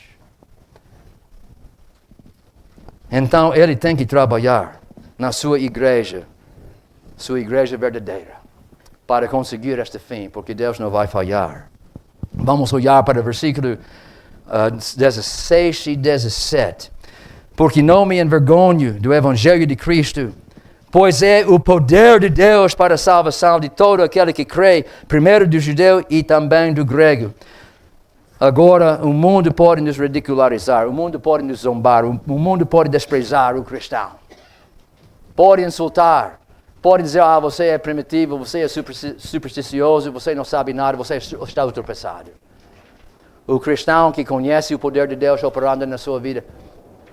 Então Ele tem que trabalhar na sua igreja verdadeira, para conseguir este fim, porque Deus não vai falhar. Vamos olhar para o versículo 16 e 17. Porque não me envergonho do Evangelho de Cristo, pois é o poder de Deus para a salvação de todo aquele que crê, primeiro do judeu e também do grego. Agora, o mundo pode nos ridicularizar, o mundo pode nos zombar, o mundo pode desprezar o cristão. Pode insultar, pode dizer: você é primitivo, você é supersticioso, você não sabe nada, você está ultrapassado. O cristão que conhece o poder de Deus operando na sua vida,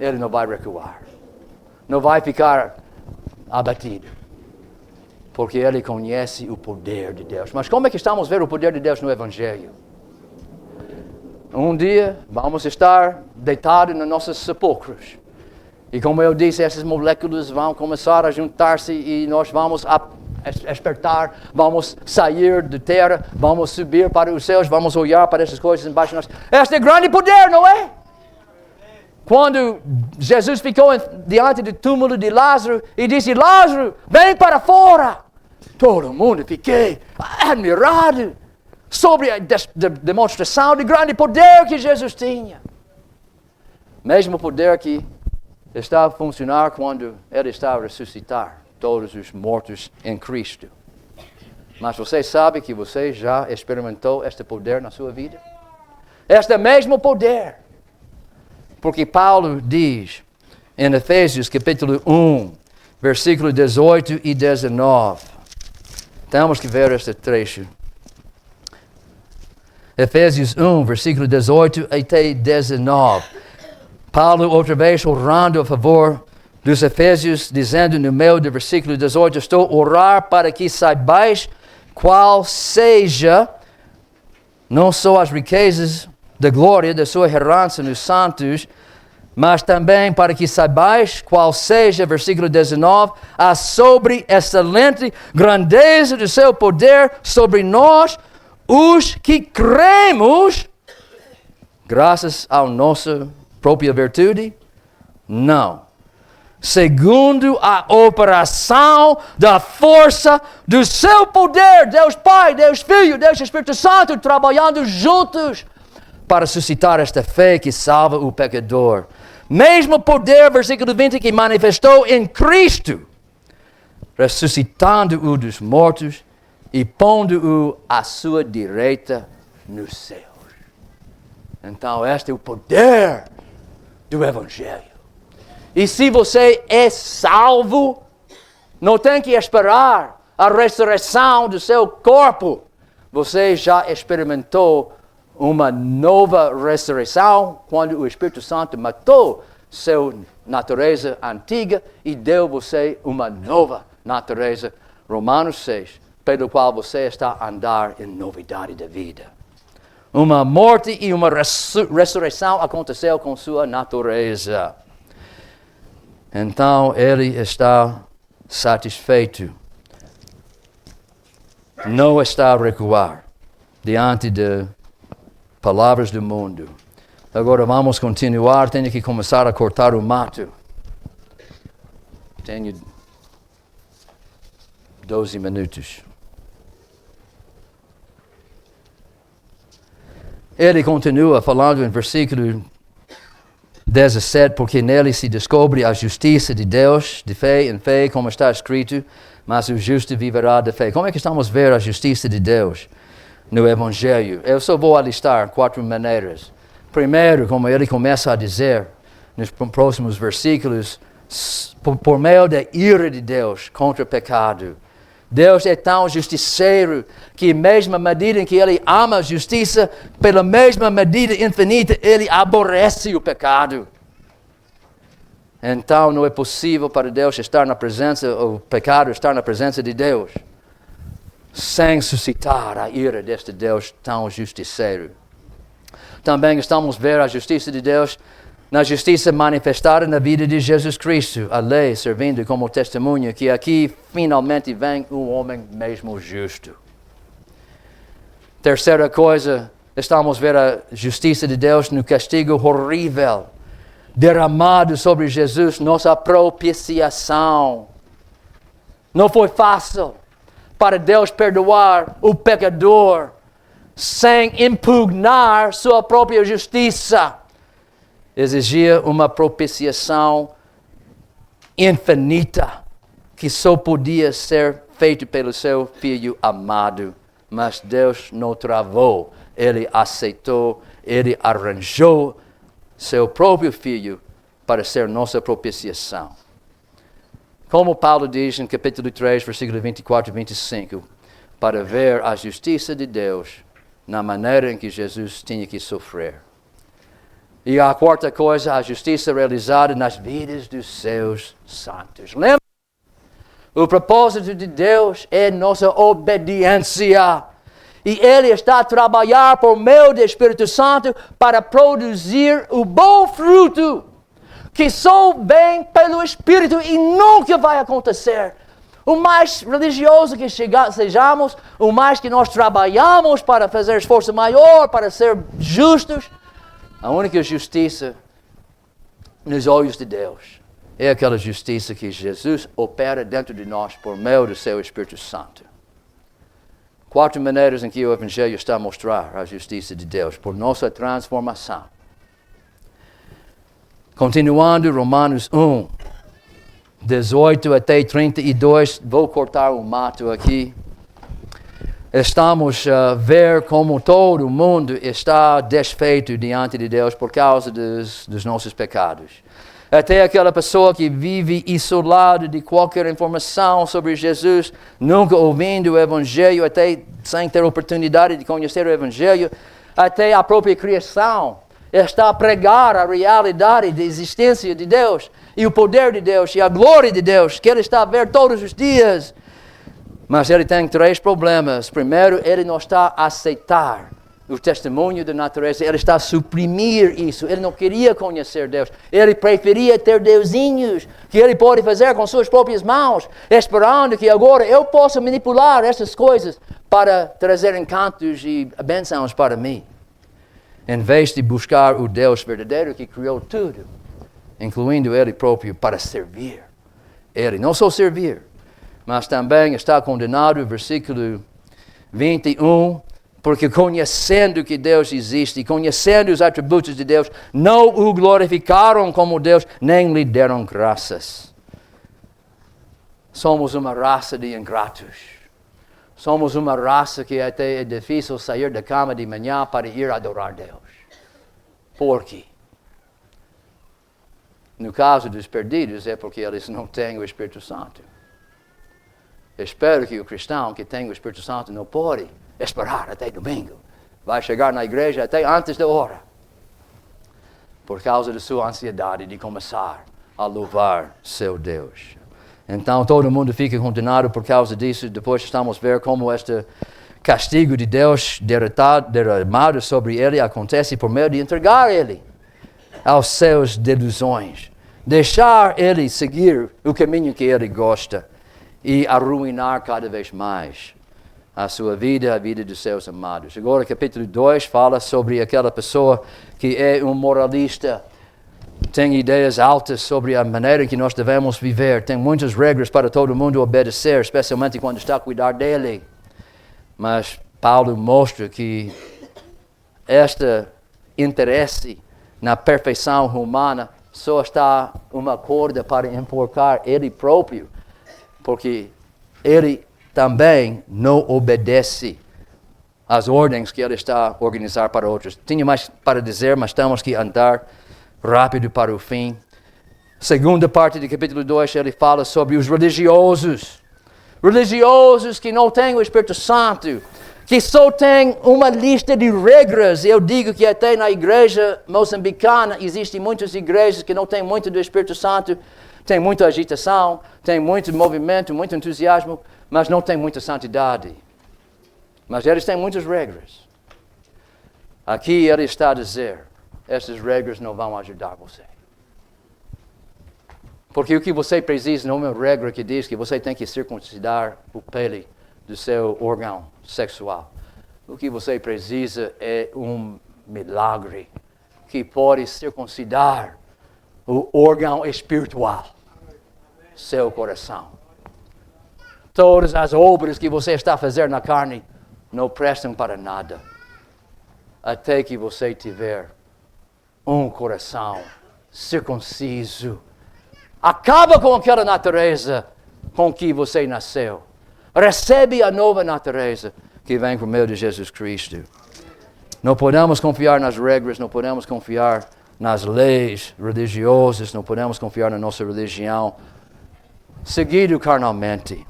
ele não vai recuar, não vai ficar abatido, porque ele conhece o poder de Deus. Mas como é que estamos a ver o poder de Deus no Evangelho? Um dia vamos estar deitados nos nossos sepulcros, e como eu disse, essas moléculas vão começar a juntar-se e nós vamos despertar, vamos sair da terra, vamos subir para os céus, vamos olhar para essas coisas embaixo de nós. Este é grande poder, não é? Quando Jesus ficou diante do túmulo de Lázaro e disse: Lázaro, vem para fora. Todo mundo fiquei admirado sobre a demonstração de grande poder que Jesus tinha. Mesmo poder que está a funcionar quando Ele está a ressuscitar todos os mortos em Cristo. Mas você sabe que você já experimentou este poder na sua vida? Este mesmo poder. Porque Paulo diz em Efésios capítulo 1, versículo 18 e 19. Temos que ver este trecho. Efésios 1, versículo 18 até 19. Paulo outra vez orando a favor dos Efésios, dizendo no meio do versículo 18: estou a orar para que saibais qual seja não só as riquezas da glória da sua herança nos santos, mas também para que saibais qual seja, versículo 19, a sobre excelente grandeza do seu poder sobre nós, os que cremos, graças à nossa própria virtude? Não. Segundo a operação da força do seu poder, Deus Pai, Deus Filho, Deus Espírito Santo, trabalhando juntos para suscitar esta fé que salva o pecador. Mesmo poder, versículo 20, que manifestou em Cristo ressuscitando-o dos mortos e pondo-o à sua direita nos céus. Então, este é o poder do Evangelho. E se você é salvo, não tem que esperar a ressurreição do seu corpo. Você já experimentou uma nova ressurreição quando o Espírito Santo matou sua natureza antiga e deu você uma nova natureza. Romanos 6, pelo qual você está a andar em novidade da vida. Uma morte e uma ressurreição aconteceu com sua natureza. Então ele está satisfeito. Não está a recuar diante de palavras do mundo. Agora vamos continuar. Tenho que começar a cortar o mato. Tenho 12 minutos. Ele continua falando em versículo 17, porque nele se descobre a justiça de Deus, de fé em fé, como está escrito, mas o justo viverá de fé. Como é que estamos a ver a justiça de Deus no Evangelho? Eu só vou alistar 4 maneiras. Primeiro, como ele começa a dizer nos próximos versículos, por meio da ira de Deus contra o pecado. Deus é tão justiceiro que, mesma medida em que Ele ama a justiça, pela mesma medida infinita, Ele aborrece o pecado. Então, não é possível para Deus estar na presença, o pecado estar na presença de Deus, sem suscitar a ira deste Deus tão justiceiro. Também estamos a ver a justiça de Deus na justiça manifestada na vida de Jesus Cristo, a lei servindo como testemunho que aqui finalmente vem um homem mesmo justo. Terceira coisa, estamos a ver a justiça de Deus no castigo horrível derramado sobre Jesus, nossa propiciação. Não foi fácil para Deus perdoar o pecador sem impugnar sua própria justiça. Exigia uma propiciação infinita que só podia ser feita pelo seu Filho amado. Mas Deus não travou, Ele aceitou, Ele arranjou seu próprio Filho para ser nossa propiciação. Como Paulo diz em capítulo 3, versículo 24 e 25, para ver a justiça de Deus na maneira em que Jesus tinha que sofrer. E a quarta coisa, a justiça realizada nas vidas dos seus santos. Lembra? O propósito de Deus é nossa obediência. E Ele está a trabalhar por meio do Espírito Santo para produzir o bom fruto, que só vem pelo Espírito e nunca vai acontecer. O mais religioso que sejamos, o mais que nós trabalhamos para fazer esforço maior, para ser justos, a única justiça nos olhos de Deus é aquela justiça que Jesus opera dentro de nós por meio do seu Espírito Santo. 4 maneiras em que o Evangelho está a mostrar a justiça de Deus por nossa transformação. Continuando, Romanos 1, 18 até 32, vou cortar o mato aqui. Estamos a ver como todo o mundo está desfeito diante de Deus por causa dos nossos pecados. Até aquela pessoa que vive isolada de qualquer informação sobre Jesus, nunca ouvindo o Evangelho, até sem ter oportunidade de conhecer o Evangelho, até a própria criação está a pregar a realidade da existência de Deus, e o poder de Deus, e a glória de Deus, que Ele está a ver todos os dias. Mas ele tem 3 problemas. Primeiro, ele não está a aceitar o testemunho da natureza. Ele está a suprimir isso. Ele não queria conhecer Deus. Ele preferia ter deusinhos que ele pode fazer com suas próprias mãos, esperando que agora eu possa manipular essas coisas para trazer encantos e bênçãos para mim. Em vez de buscar o Deus verdadeiro que criou tudo, incluindo Ele próprio, para servir. Ele não só servir, mas também está condenado, versículo 21, porque conhecendo que Deus existe, conhecendo os atributos de Deus, não o glorificaram como Deus, nem lhe deram graças. somos uma raça de ingratos. Somos uma raça que até é difícil sair da cama de manhã para ir adorar Deus. Por quê? No caso dos perdidos, é porque eles não têm o Espírito Santo. Espero que o cristão que tem o Espírito Santo não pode esperar até domingo. Vai chegar na igreja até antes da hora. Por causa da sua ansiedade de começar a louvar seu Deus. Então todo mundo fica condenado por causa disso. Depois estamos a ver como este castigo de Deus derramado sobre ele acontece por meio de entregar ele aos seus delusões. Deixar ele seguir o caminho que ele gosta e arruinar cada vez mais a sua vida, a vida dos seus amados. Agora, capítulo 2 fala sobre aquela pessoa que é um moralista, tem ideias altas sobre a maneira em que nós devemos viver, tem muitas regras para todo mundo obedecer, especialmente quando está a cuidar dele. Mas Paulo mostra que este interesse na perfeição humana só está uma corda para enforcar ele próprio, porque ele também não obedece às ordens que ele está a organizar para outros. Tinha mais para dizer, mas temos que andar rápido para o fim. Segunda parte do capítulo 2, ele fala sobre os religiosos. Religiosos que não têm o Espírito Santo, que só têm uma lista de regras. Eu digo que até na igreja moçambicana existem muitas igrejas que não têm muito do Espírito Santo, tem muita agitação, tem muito movimento, muito entusiasmo, mas não tem muita santidade. Mas eles têm muitas regras. Aqui ele está a dizer, essas regras não vão ajudar você. Porque o que você precisa não é uma regra que diz que você tem que circuncidar o pele do seu órgão sexual. O que você precisa é um milagre que pode circuncidar o órgão espiritual, seu coração. Todas as obras que você está a fazer na carne não prestam para nada, até que você tiver um coração circunciso. Acaba com aquela natureza com que você nasceu. Recebe a nova natureza que vem por meio de Jesus Cristo. Não podemos confiar nas regras, não podemos confiar nas leis religiosas, não podemos confiar na nossa religião, seguido carnalmente.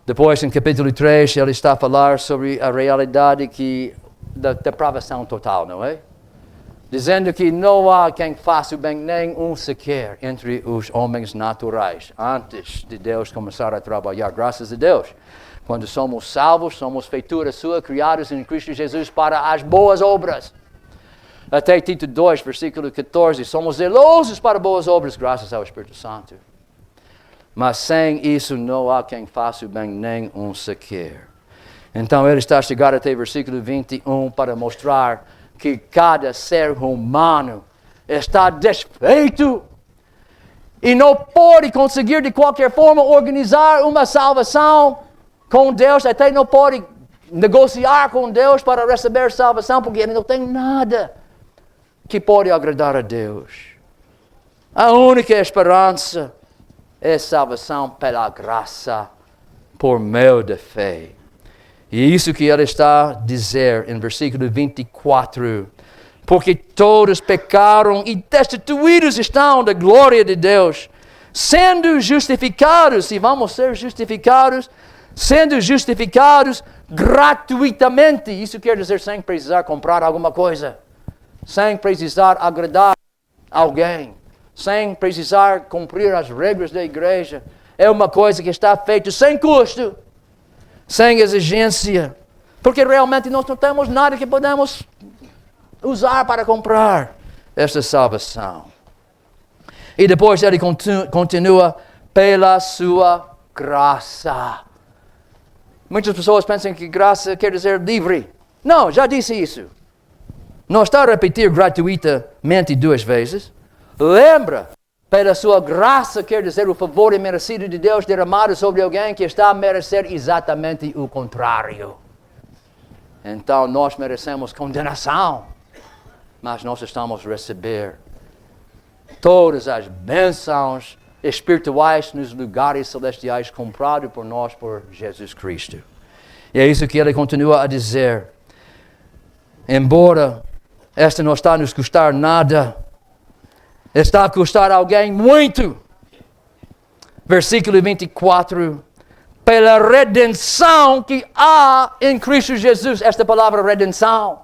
Depois, em capítulo 3, ele está a falar sobre a realidade da depravação total, não é? Dizendo que não há quem faça o bem nenhum sequer entre os homens naturais, antes de Deus começar a trabalhar. Graças a Deus, quando somos salvos, somos feitura sua, criados em Cristo Jesus para as boas obras. Até Tito 2, versículo 14, somos zelosos para boas obras, graças ao Espírito Santo. Mas sem isso não há quem faça o bem nenhum sequer. Então ele está a chegar até versículo 21 para mostrar que cada ser humano está desfeito e não pode conseguir de qualquer forma organizar uma salvação com Deus, até não pode negociar com Deus para receber salvação, porque ele não tem nada que pode agradar a Deus. A única esperança é salvação pela graça, por meio da fé. E isso que ele está a dizer em versículo 24. Porque todos pecaram e destituídos estão da glória de Deus, sendo justificados, e vamos ser justificados, sendo justificados gratuitamente. Isso quer dizer sem precisar comprar alguma coisa, sem precisar agradar alguém, sem precisar cumprir as regras da igreja. É uma coisa que está feita sem custo, sem exigência, porque realmente nós não temos nada que podemos usar para comprar esta salvação. E depois ele continua pela sua graça. Muitas pessoas pensam que graça quer dizer livre. Não, já disse isso. Não está a repetir gratuitamente 2 vezes. Lembra, pela sua graça quer dizer o favor imerecido de Deus derramado sobre alguém que está a merecer exatamente o contrário. Então nós merecemos condenação, mas nós estamos a receber todas as bênçãos espirituais nos lugares celestiais comprado por nós por Jesus Cristo. E é isso que ele continua a dizer. Embora esta não está a nos custar nada, está a custar alguém muito. Versículo 24. Pela redenção que há em Cristo Jesus. Esta palavra redenção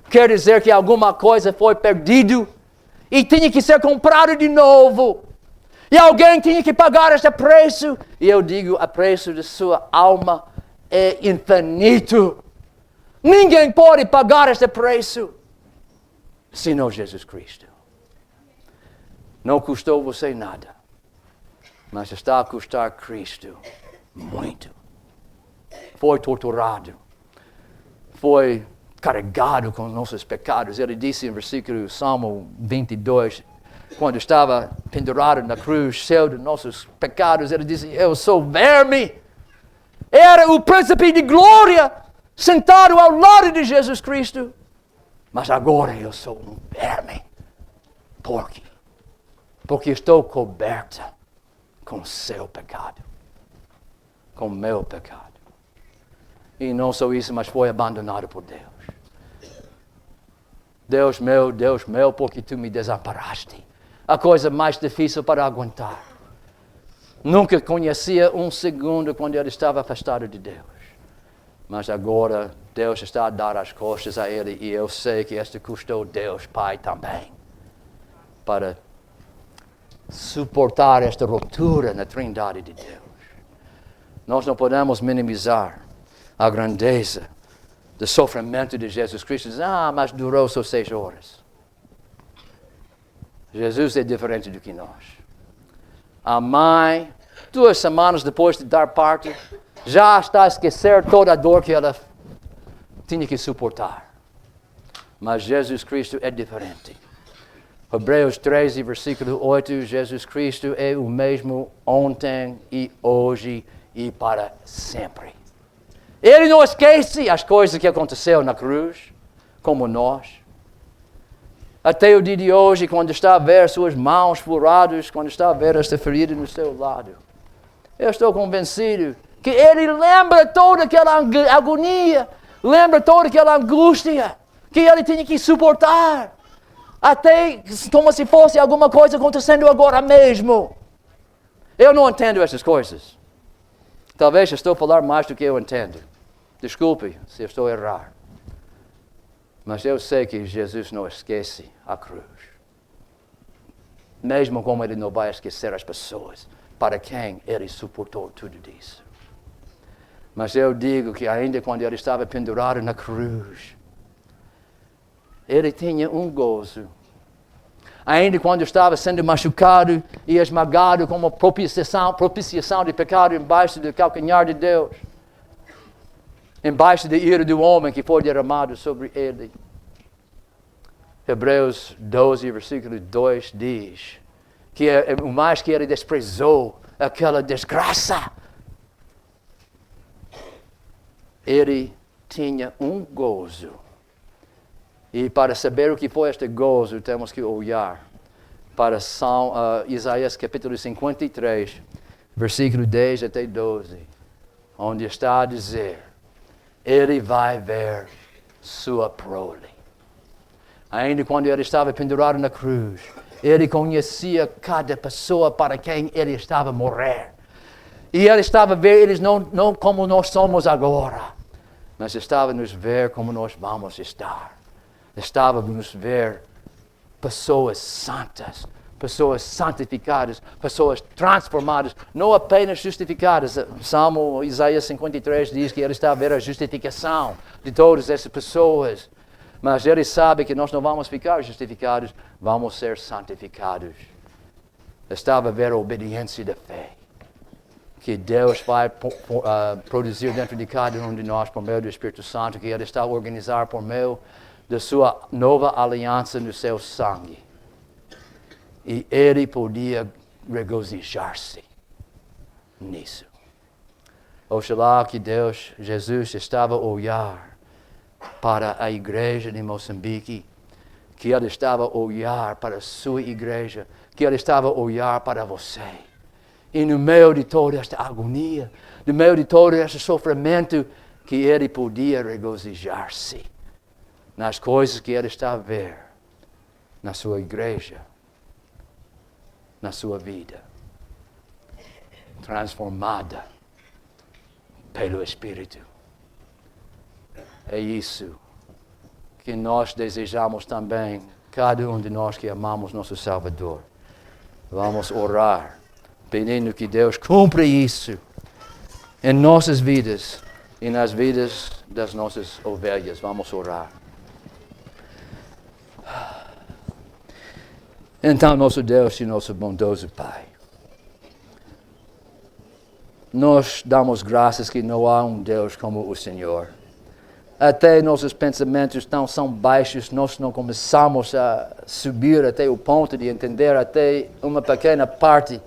quer dizer que alguma coisa foi perdido e tinha que ser comprado de novo. E alguém tinha que pagar este preço. E eu digo, o preço de sua alma é infinito. Ninguém pode pagar este preço senão Jesus Cristo. Não custou você nada, mas está a custar Cristo muito. Foi torturado, foi carregado com nossos pecados. Ele disse em versículo Salmo 22, quando estava pendurado na cruz, cheio de nossos pecados, ele disse, eu sou verme. Era o príncipe de glória, sentado ao lado de Jesus Cristo. Mas agora eu sou um verme. Por quê? Porque estou coberta com seu pecado. Com meu pecado. E não só isso, mas foi abandonado por Deus. Deus meu, porque tu me desamparaste. A coisa mais difícil para aguentar. Nunca conhecia um segundo quando ele estava afastado de Deus. Mas agora Deus está a dar as costas a ele e eu sei que isto custou Deus Pai também. Para suportar esta ruptura na Trindade de Deus. Nós não podemos minimizar a grandeza do sofrimento de Jesus Cristo. Mas durou só 6 horas. Jesus é diferente do que nós. A mãe, 2 semanas depois de dar parte, já está a esquecer toda a dor que ela tinha que suportar. Mas Jesus Cristo é diferente. Hebreus 13, versículo 8, Jesus Cristo é o mesmo ontem e hoje e para sempre. Ele não esquece as coisas que aconteceram na cruz, como nós. Até o dia de hoje, quando está a ver suas mãos furadas, quando está a ver esta ferida no seu lado, eu estou convencido que ele lembra toda aquela agonia, lembra toda aquela angústia que ele tinha que suportar. Até como se fosse alguma coisa acontecendo agora mesmo. Eu não entendo essas coisas. Talvez estou a falar mais do que eu entendo. Desculpe se eu estou a errar. Mas eu sei que Jesus não esquece a cruz. Mesmo como ele não vai esquecer as pessoas para quem ele suportou tudo isso. Mas eu digo que ainda quando ele estava pendurado na cruz, ele tinha um gozo. Ainda quando estava sendo machucado e esmagado como propiciação de pecado embaixo do calcanhar de Deus. Embaixo da ira do homem que foi derramado sobre ele. Hebreus 12, versículo 2 diz que o mais que ele desprezou aquela desgraça, ele tinha um gozo. E para saber o que foi este gozo, temos que olhar para Isaías capítulo 53, versículo 10 até 12, onde está a dizer, ele vai ver sua prole. Ainda quando ele estava pendurado na cruz, ele conhecia cada pessoa para quem ele estava a morrer. E ele estava a ver eles não como nós somos agora, mas estava a nos ver como nós vamos estar. Estava a nos ver pessoas santas, pessoas santificadas, pessoas transformadas, não apenas justificadas. Salmo Isaías 53 diz que ele está a ver a justificação de todas essas pessoas. Mas ele sabe que nós não vamos ficar justificados, vamos ser santificados. Estava a ver a obediência da fé. Que Deus vai produzir dentro de cada um de nós por meio do Espírito Santo, que Ele está a organizar por meio da sua nova aliança no seu sangue. E Ele podia regozijar-se nisso. Oxalá que Jesus estava a olhar para a igreja de Moçambique, que Ele estava a olhar para a sua igreja, que Ele estava a olhar para você. E no meio de toda esta agonia, no meio de todo este sofrimento, que Ele podia regozijar-se nas coisas que Ele está a ver na sua igreja, na sua vida, transformada pelo Espírito. É isso que nós desejamos também, cada um de nós que amamos nosso Salvador. Vamos orar, pedindo que Deus cumpra isso em nossas vidas e nas vidas das nossas ovelhas. Vamos orar. Então, nosso Deus e nosso bondoso Pai, nós damos graças que não há um Deus como o Senhor. Até nossos pensamentos são baixos, nós não começamos a subir até o ponto de entender até uma pequena parte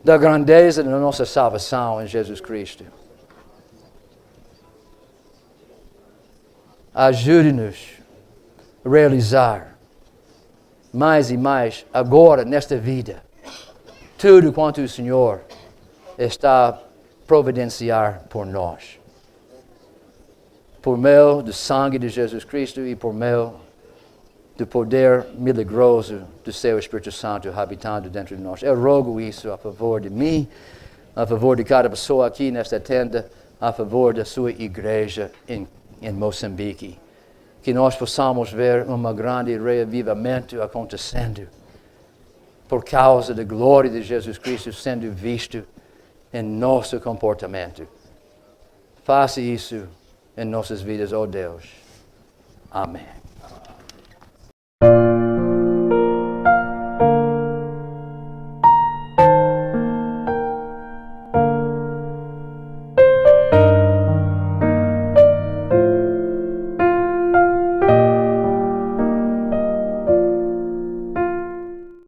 da grandeza da nossa salvação em Jesus Cristo. Ajude-nos a realizar mais e mais agora nesta vida tudo quanto o Senhor está a providenciar por nós. Por meio do sangue de Jesus Cristo e por meio do poder milagroso do seu Espírito Santo habitando dentro de nós. Eu rogo isso a favor de mim, a favor de cada pessoa aqui nesta tenda, a favor da sua igreja em Moçambique. Que nós possamos ver um grande reavivamento acontecendo por causa da glória de Jesus Cristo sendo visto em nosso comportamento. Faça isso em nossas vidas, ó Deus. Amém.